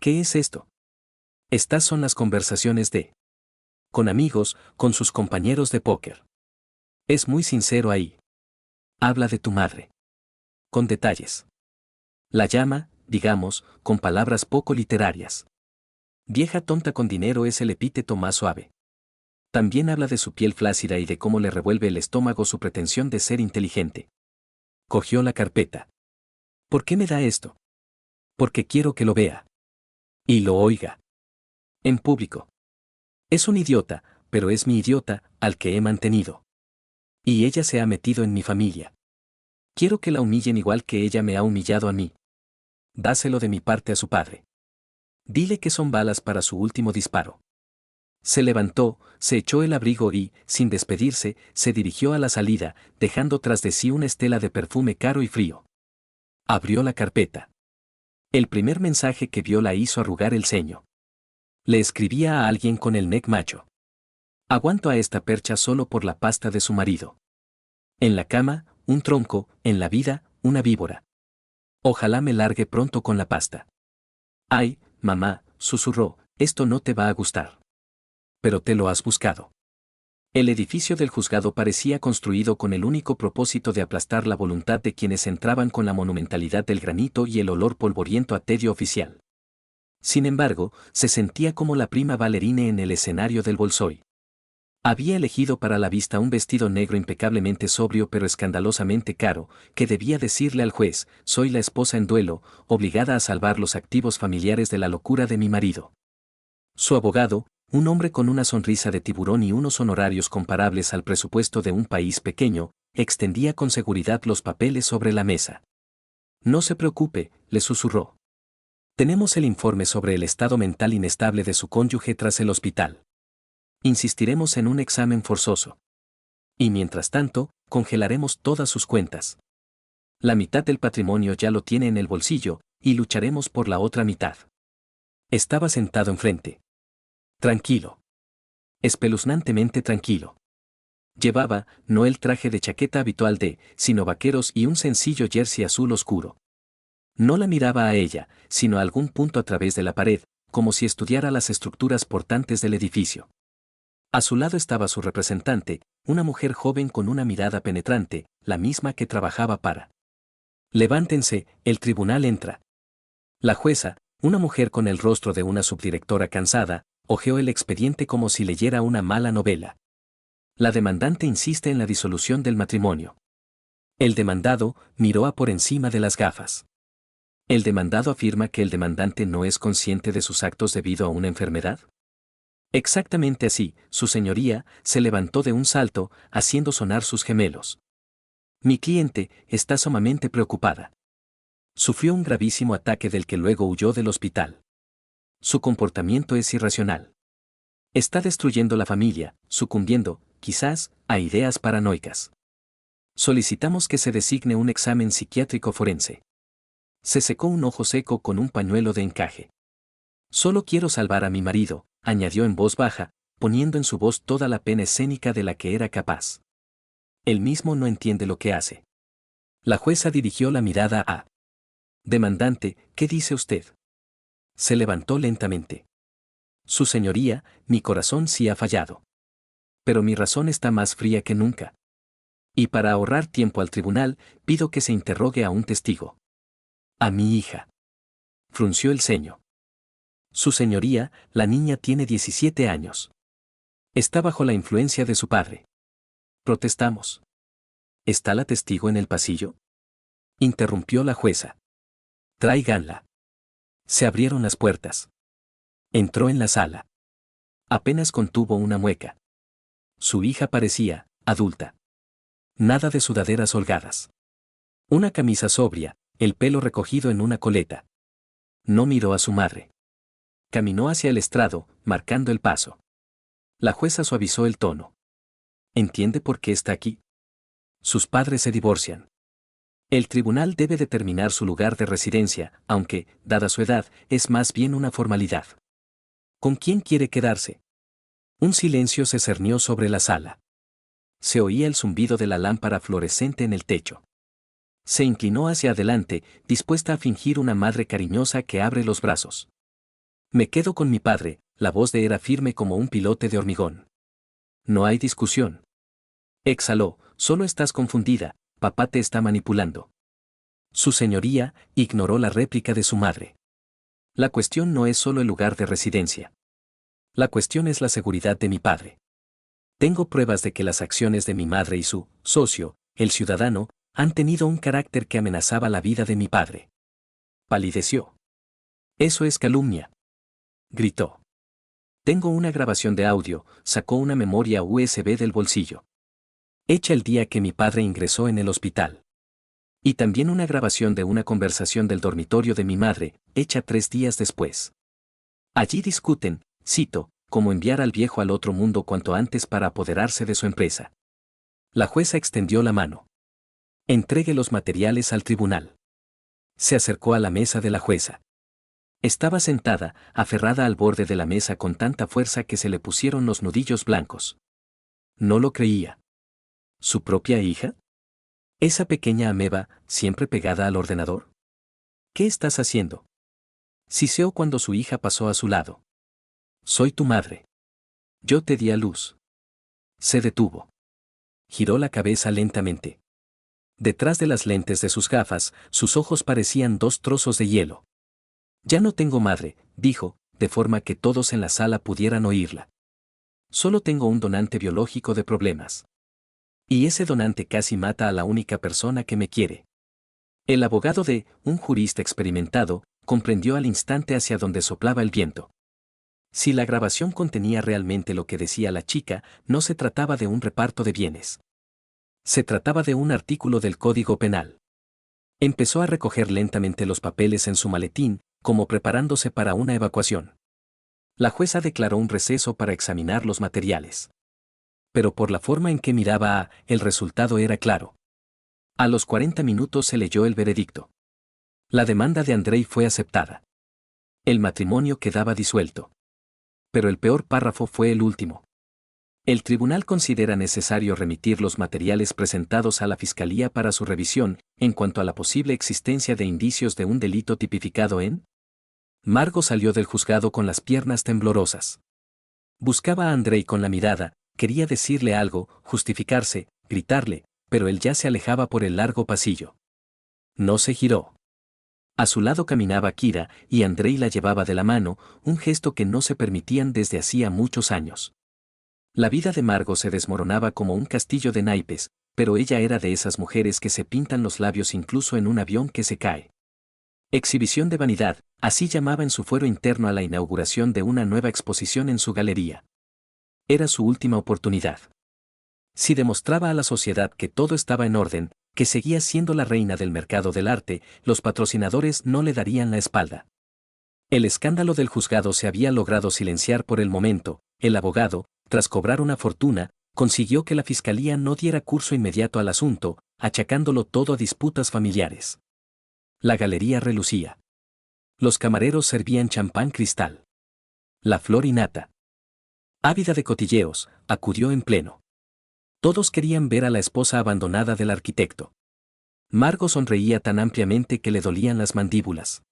¿Qué es esto? Estas son las conversaciones con amigos, con sus compañeros de póker. Es muy sincero ahí. Habla de tu madre. Con detalles. La llama, digamos, con palabras poco literarias. Vieja tonta con dinero es el epíteto más suave. También habla de su piel flácida y de cómo le revuelve el estómago su pretensión de ser inteligente. Cogió la carpeta. ¿Por qué me da esto? Porque quiero que lo vea. Y lo oiga. En público. Es un idiota, pero es mi idiota, al que he mantenido. Y ella se ha metido en mi familia. Quiero que la humillen igual que ella me ha humillado a mí. Dáselo de mi parte a su padre. Dile que son balas para su último disparo. Se levantó, se echó el abrigo y, sin despedirse, se dirigió a la salida, dejando tras de sí una estela de perfume caro y frío. Abrió la carpeta. El primer mensaje que vio la hizo arrugar el ceño. Le escribía a alguien con el neck macho. Aguanto a esta percha solo por la pasta de su marido. En la cama, un tronco, en la vida, una víbora. Ojalá me largue pronto con la pasta. Ay, mamá, susurró, esto no te va a gustar. Pero te lo has buscado. El edificio del juzgado parecía construido con el único propósito de aplastar la voluntad de quienes entraban con la monumentalidad del granito y el olor polvoriento a tedio oficial. Sin embargo, se sentía como la prima Ballerine en el escenario del Bolshoi. Había elegido para la vista un vestido negro impecablemente sobrio pero escandalosamente caro, que debía decirle al juez, soy la esposa en duelo, obligada a salvar los activos familiares de la locura de mi marido. Su abogado, un hombre con una sonrisa de tiburón y unos honorarios comparables al presupuesto de un país pequeño, extendía con seguridad los papeles sobre la mesa. No se preocupe, le susurró. Tenemos el informe sobre el estado mental inestable de su cónyuge tras el hospital. Insistiremos en un examen forzoso. Y mientras tanto, congelaremos todas sus cuentas. La mitad del patrimonio ya lo tiene en el bolsillo, y lucharemos por la otra mitad. Estaba sentado enfrente. Tranquilo. Espeluznantemente tranquilo. Llevaba, no el traje de chaqueta habitual sino vaqueros y un sencillo jersey azul oscuro. No la miraba a ella, sino a algún punto a través de la pared, como si estudiara las estructuras portantes del edificio. A su lado estaba su representante, una mujer joven con una mirada penetrante, la misma que trabajaba para. Levántense, el tribunal entra. La jueza, una mujer con el rostro de una subdirectora cansada, hojeó el expediente como si leyera una mala novela. La demandante insiste en la disolución del matrimonio. El demandado miró a por encima de las gafas. El demandado afirma que el demandante no es consciente de sus actos debido a una enfermedad. Exactamente así, su señoría, se levantó de un salto, haciendo sonar sus gemelos. Mi cliente está sumamente preocupada. Sufrió un gravísimo ataque del que luego huyó del hospital. Su comportamiento es irracional. Está destruyendo la familia, sucumbiendo, quizás, a ideas paranoicas. Solicitamos que se designe un examen psiquiátrico forense. Se secó un ojo seco con un pañuelo de encaje. Solo quiero salvar a mi marido, añadió en voz baja, poniendo en su voz toda la pena escénica de la que era capaz. Él mismo no entiende lo que hace. La jueza dirigió la mirada a. Demandante, ¿qué dice usted? Se levantó lentamente. Su señoría, mi corazón sí ha fallado. Pero mi razón está más fría que nunca. Y para ahorrar tiempo al tribunal, pido que se interrogue a un testigo. A mi hija. Frunció el ceño. Su señoría, la niña tiene 17 años. Está bajo la influencia de su padre. Protestamos. ¿Está la testigo en el pasillo? Interrumpió la jueza. Tráiganla. Se abrieron las puertas. Entró en la sala. Apenas contuvo una mueca. Su hija parecía, adulta. Nada de sudaderas holgadas. Una camisa sobria, el pelo recogido en una coleta. No miró a su madre. Caminó hacia el estrado, marcando el paso. La jueza suavizó el tono. ¿Entiende por qué está aquí? Sus padres se divorcian. El tribunal debe determinar su lugar de residencia, aunque, dada su edad, es más bien una formalidad. ¿Con quién quiere quedarse? Un silencio se cernió sobre la sala. Se oía el zumbido de la lámpara fluorescente en el techo. Se inclinó hacia adelante, dispuesta a fingir una madre cariñosa que abre los brazos. Me quedo con mi padre, la voz de era firme como un pilote de hormigón. No hay discusión. Exhaló, solo estás confundida, papá te está manipulando. Su señoría ignoró la réplica de su madre. La cuestión no es solo el lugar de residencia. La cuestión es la seguridad de mi padre. Tengo pruebas de que las acciones de mi madre y su socio, el ciudadano, han tenido un carácter que amenazaba la vida de mi padre. Palideció. Eso es calumnia. Gritó. Tengo una grabación de audio, sacó una memoria USB del bolsillo. Hecha el día que mi padre ingresó en el hospital. Y también una grabación de una conversación del dormitorio de mi madre, hecha 3 días después. Allí discuten, cito, cómo enviar al viejo al otro mundo cuanto antes para apoderarse de su empresa. La jueza extendió la mano. Entregue los materiales al tribunal. Se acercó a la mesa de la jueza. Estaba sentada, aferrada al borde de la mesa con tanta fuerza que se le pusieron los nudillos blancos. No lo creía. ¿Su propia hija? ¿Esa pequeña ameba, siempre pegada al ordenador? ¿Qué estás haciendo? Siseó cuando su hija pasó a su lado. Soy tu madre. Yo te di a luz. Se detuvo. Giró la cabeza lentamente. Detrás de las lentes de sus gafas, sus ojos parecían 2 trozos de hielo. Ya no tengo madre, dijo, de forma que todos en la sala pudieran oírla. Solo tengo un donante biológico de problemas. Y ese donante casi mata a la única persona que me quiere. El abogado de un jurista experimentado comprendió al instante hacia donde soplaba el viento. Si la grabación contenía realmente lo que decía la chica, no se trataba de un reparto de bienes. Se trataba de un artículo del Código Penal. Empezó a recoger lentamente los papeles en su maletín, como preparándose para una evacuación. La jueza declaró un receso para examinar los materiales. Pero por la forma en que miraba, el resultado era claro. A los 40 minutos se leyó el veredicto. La demanda de Andrei fue aceptada. El matrimonio quedaba disuelto. Pero el peor párrafo fue el último. El tribunal considera necesario remitir los materiales presentados a la Fiscalía para su revisión, en cuanto a la posible existencia de indicios de un delito tipificado en... Margo salió del juzgado con las piernas temblorosas. Buscaba a Andrei con la mirada, quería decirle algo, justificarse, gritarle, pero él ya se alejaba por el largo pasillo. No se giró. A su lado caminaba Kira, y Andrei la llevaba de la mano, un gesto que no se permitían desde hacía muchos años. La vida de Margo se desmoronaba como un castillo de naipes, pero ella era de esas mujeres que se pintan los labios incluso en un avión que se cae. Exhibición de vanidad, así llamaba en su fuero interno a la inauguración de una nueva exposición en su galería. Era su última oportunidad. Si demostraba a la sociedad que todo estaba en orden, que seguía siendo la reina del mercado del arte, los patrocinadores no le darían la espalda. El escándalo del juzgado se había logrado silenciar por el momento. El abogado, tras cobrar una fortuna, consiguió que la fiscalía no diera curso inmediato al asunto, achacándolo todo a disputas familiares. La galería relucía. Los camareros servían champán cristal. La flor y nata, ávida de cotilleos, acudió en pleno. Todos querían ver a la esposa abandonada del arquitecto. Margo sonreía tan ampliamente que le dolían las mandíbulas.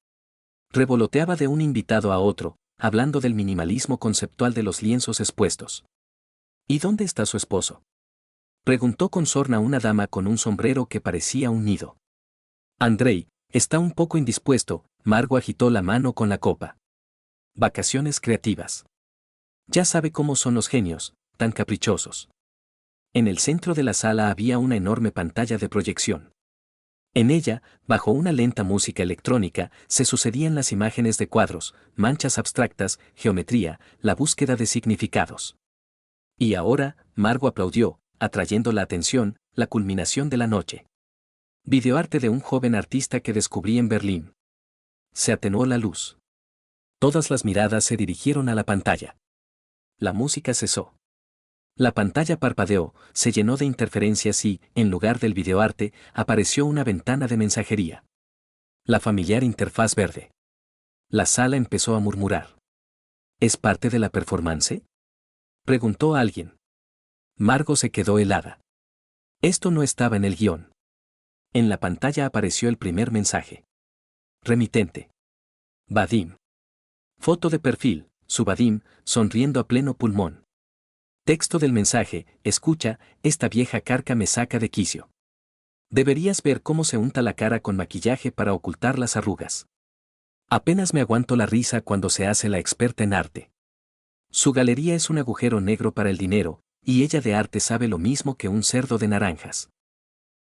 Revoloteaba de un invitado a otro, hablando del minimalismo conceptual de los lienzos expuestos. ¿Y dónde está su esposo?, preguntó con sorna una dama con un sombrero que parecía un nido. Andrei, está un poco indispuesto, Margo agitó la mano con la copa. Vacaciones creativas. Ya sabe cómo son los genios, tan caprichosos. En el centro de la sala había una enorme pantalla de proyección. En ella, bajo una lenta música electrónica, se sucedían las imágenes de cuadros, manchas abstractas, geometría, la búsqueda de significados. Y ahora, Margo aplaudió, atrayendo la atención, la culminación de la noche. Videoarte de un joven artista que descubrí en Berlín. Se atenuó la luz. Todas las miradas se dirigieron a la pantalla. La música cesó. La pantalla parpadeó, se llenó de interferencias y, en lugar del videoarte, apareció una ventana de mensajería. La familiar interfaz verde. La sala empezó a murmurar. ¿Es parte de la performance?, preguntó alguien. Margo se quedó helada. Esto no estaba en el guión. En la pantalla apareció el primer mensaje. Remitente. Vadim. Foto de perfil, su Vadim, sonriendo a pleno pulmón. Texto del mensaje: escucha, esta vieja carca me saca de quicio. Deberías ver cómo se unta la cara con maquillaje para ocultar las arrugas. Apenas me aguanto la risa cuando se hace la experta en arte. Su galería es un agujero negro para el dinero, y ella de arte sabe lo mismo que un cerdo de naranjas.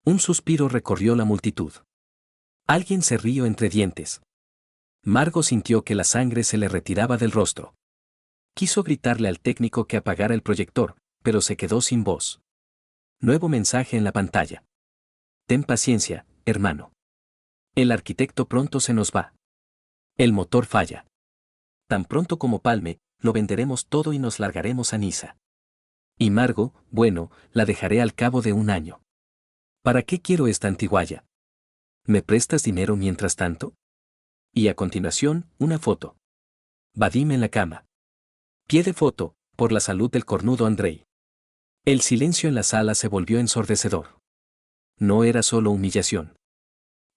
Un suspiro recorrió la multitud. Alguien se rió entre dientes. Margo sintió que la sangre se le retiraba del rostro. Quiso gritarle al técnico que apagara el proyector, pero se quedó sin voz. Nuevo mensaje en la pantalla. Ten paciencia, hermano. El arquitecto pronto se nos va. El motor falla. Tan pronto como palme, lo venderemos todo y nos largaremos a Niza. Y Margo, bueno, la dejaré al cabo de un año. ¿Para qué quiero esta antiguaya? ¿Me prestas dinero mientras tanto? Y a continuación, una foto. Vadim en la cama. Pie de foto, por la salud del cornudo Andrei. El silencio en la sala se volvió ensordecedor. No era solo humillación.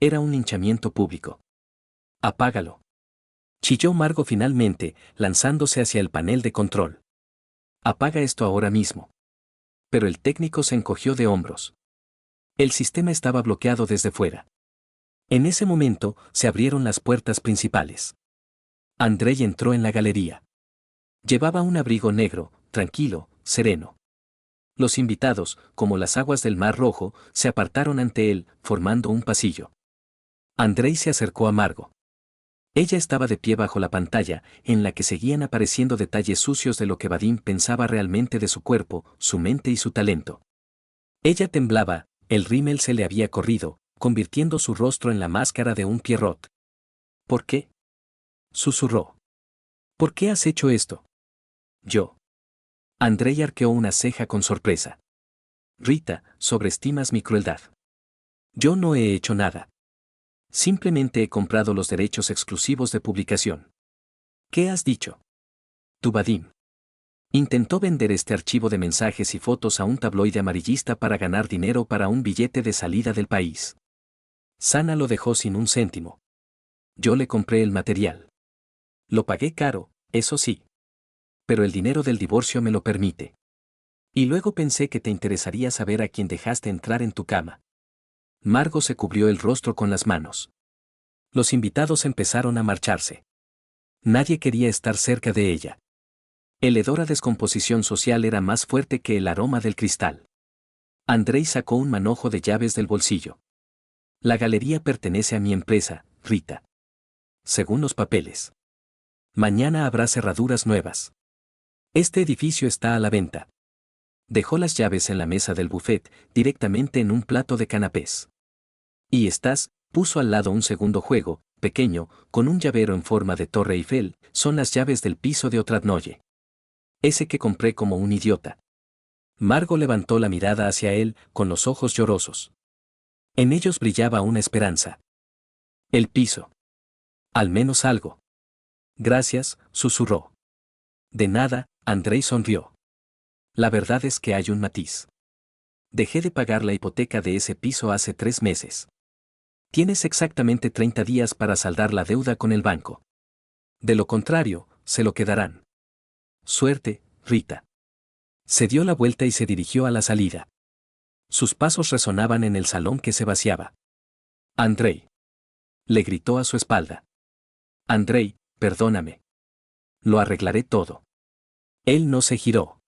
Era un linchamiento público. Apágalo. Chilló Margo finalmente, lanzándose hacia el panel de control. Apaga esto ahora mismo. Pero el técnico se encogió de hombros. El sistema estaba bloqueado desde fuera. En ese momento, se abrieron las puertas principales. Andrei entró en la galería. Llevaba un abrigo negro, tranquilo, sereno. Los invitados, como las aguas del Mar Rojo, se apartaron ante él, formando un pasillo. Andrei se acercó a Margo. Ella estaba de pie bajo la pantalla, en la que seguían apareciendo detalles sucios de lo que Vadim pensaba realmente de su cuerpo, su mente y su talento. Ella temblaba, el rímel se le había corrido, convirtiendo su rostro en la máscara de un Pierrot. ¿Por qué? Susurró. ¿Por qué has hecho esto? Yo. Andrei arqueó una ceja con sorpresa. Rita, sobreestimas mi crueldad. Yo no he hecho nada. Simplemente he comprado los derechos exclusivos de publicación. ¿Qué has dicho? Tu Vadim. Intentó vender este archivo de mensajes y fotos a un tabloide amarillista para ganar dinero para un billete de salida del país. Sana lo dejó sin un céntimo. Yo le compré el material. Lo pagué caro, eso sí. Pero el dinero del divorcio me lo permite. Y luego pensé que te interesaría saber a quién dejaste entrar en tu cama. Margo se cubrió el rostro con las manos. Los invitados empezaron a marcharse. Nadie quería estar cerca de ella. El hedor a descomposición social era más fuerte que el aroma del cristal. Andrei sacó un manojo de llaves del bolsillo. La galería pertenece a mi empresa, Rita. Según los papeles. Mañana habrá cerraduras nuevas. Este edificio está a la venta. Dejó las llaves en la mesa del buffet, directamente en un plato de canapés. Y puso al lado un segundo juego, pequeño, con un llavero en forma de Torre Eiffel, son las llaves del piso de Otradnoye. Ese que compré como un idiota. Margo levantó la mirada hacia él, con los ojos llorosos. En ellos brillaba una esperanza. El piso. Al menos algo. Gracias, susurró. De nada, Andrei sonrió. La verdad es que hay un matiz. Dejé de pagar la hipoteca de ese piso hace 3 meses. Tienes exactamente 30 días para saldar la deuda con el banco. De lo contrario, se lo quedarán. Suerte, Rita. Se dio la vuelta y se dirigió a la salida. Sus pasos resonaban en el salón que se vaciaba. Andrei. Le gritó a su espalda. Andrei, perdóname. Lo arreglaré todo. Él no se giró.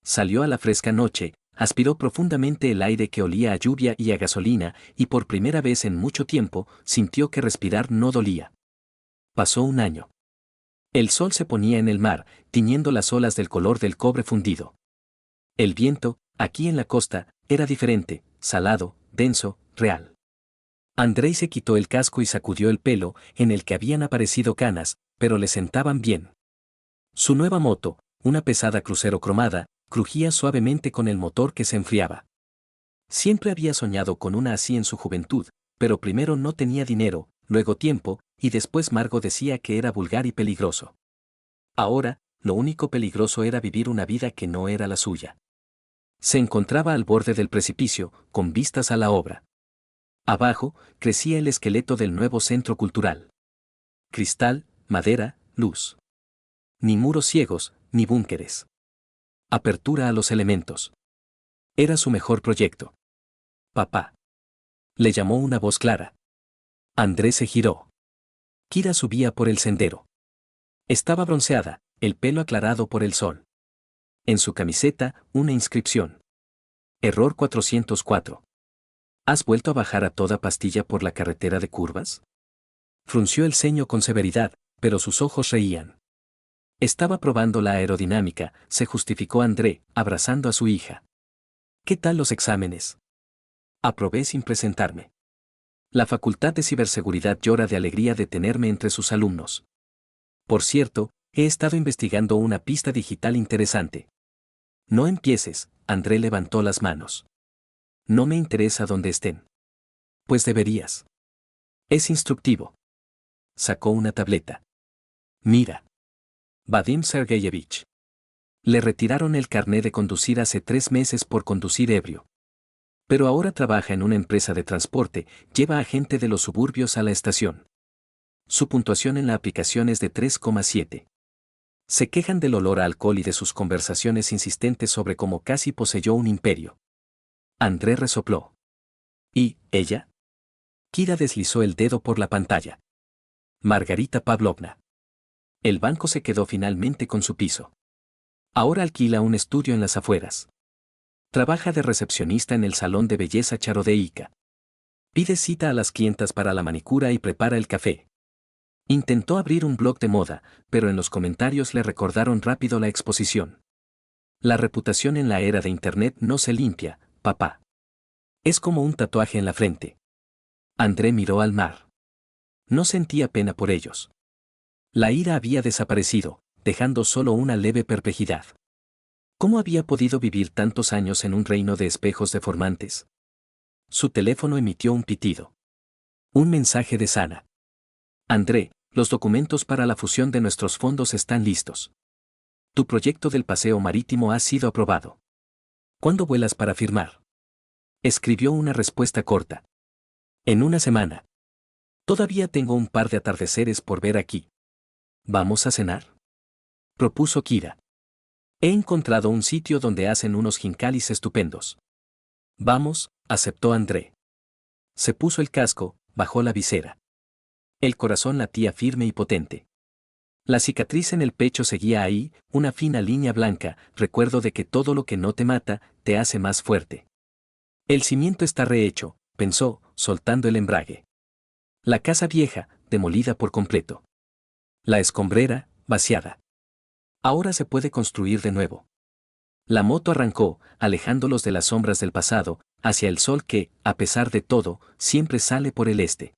Salió a la fresca noche, aspiró profundamente el aire que olía a lluvia y a gasolina, y por primera vez en mucho tiempo, sintió que respirar no dolía. Pasó un año. El sol se ponía en el mar, tiñendo las olas del color del cobre fundido. El viento, aquí en la costa, era diferente, salado, denso, real. Andrei se quitó el casco y sacudió el pelo, en el que habían aparecido canas, pero le sentaban bien. Su nueva moto, una pesada crucero cromada, crujía suavemente con el motor que se enfriaba. Siempre había soñado con una así en su juventud, pero primero no tenía dinero, luego tiempo, y después Margo decía que era vulgar y peligroso. Ahora, lo único peligroso era vivir una vida que no era la suya. Se encontraba al borde del precipicio, con vistas a la obra. Abajo, crecía el esqueleto del nuevo centro cultural. Cristal, madera, luz. Ni muros ciegos, ni búnkeres. Apertura a los elementos. Era su mejor proyecto. Papá. Le llamó una voz clara. André se giró. Kira subía por el sendero. Estaba bronceada, el pelo aclarado por el sol. En su camiseta, una inscripción. Error 404. ¿Has vuelto a bajar a toda pastilla por la carretera de curvas? Frunció el ceño con severidad, pero sus ojos reían. Estaba probando la aerodinámica, se justificó André, abrazando a su hija. ¿Qué tal los exámenes? Aprobé sin presentarme. La Facultad de Ciberseguridad llora de alegría de tenerme entre sus alumnos. Por cierto, he estado investigando una pista digital interesante. No empieces, André levantó las manos. No me interesa dónde estén. Pues deberías. Es instructivo. Sacó una tableta. Mira. Vadim Sergeyevich. Le retiraron el carné de conducir hace 3 meses por conducir ebrio. Pero ahora trabaja en una empresa de transporte, lleva a gente de los suburbios a la estación. Su puntuación en la aplicación es de 3,7. Se quejan del olor a alcohol y de sus conversaciones insistentes sobre cómo casi poseyó un imperio. André resopló. ¿Y ella? Kira deslizó el dedo por la pantalla. Margarita Pavlovna. El banco se quedó finalmente con su piso. Ahora alquila un estudio en las afueras. Trabaja de recepcionista en el salón de belleza Charodeica. Pide cita a las clientas para la manicura y prepara el café. Intentó abrir un blog de moda, pero en los comentarios le recordaron rápido la exposición. La reputación en la era de Internet no se limpia, papá. Es como un tatuaje en la frente. André miró al mar. No sentía pena por ellos. La ira había desaparecido, dejando solo una leve perplejidad. ¿Cómo había podido vivir tantos años en un reino de espejos deformantes? Su teléfono emitió un pitido. Un mensaje de Sana. André, los documentos para la fusión de nuestros fondos están listos. Tu proyecto del paseo marítimo ha sido aprobado. ¿Cuándo vuelas para firmar? Escribió una respuesta corta. En una semana. Todavía tengo un par de atardeceres por ver aquí. ¿Vamos a cenar? Propuso Kira. He encontrado un sitio donde hacen unos jincalis estupendos. Vamos, aceptó André. Se puso el casco, bajó la visera. El corazón latía firme y potente. La cicatriz en el pecho seguía ahí, una fina línea blanca, recuerdo de que todo lo que no te mata, te hace más fuerte. El cimiento está rehecho, pensó, soltando el embrague. La casa vieja, demolida por completo. La escombrera, vaciada. Ahora se puede construir de nuevo. La moto arrancó, alejándolos de las sombras del pasado, hacia el sol que, a pesar de todo, siempre sale por el este.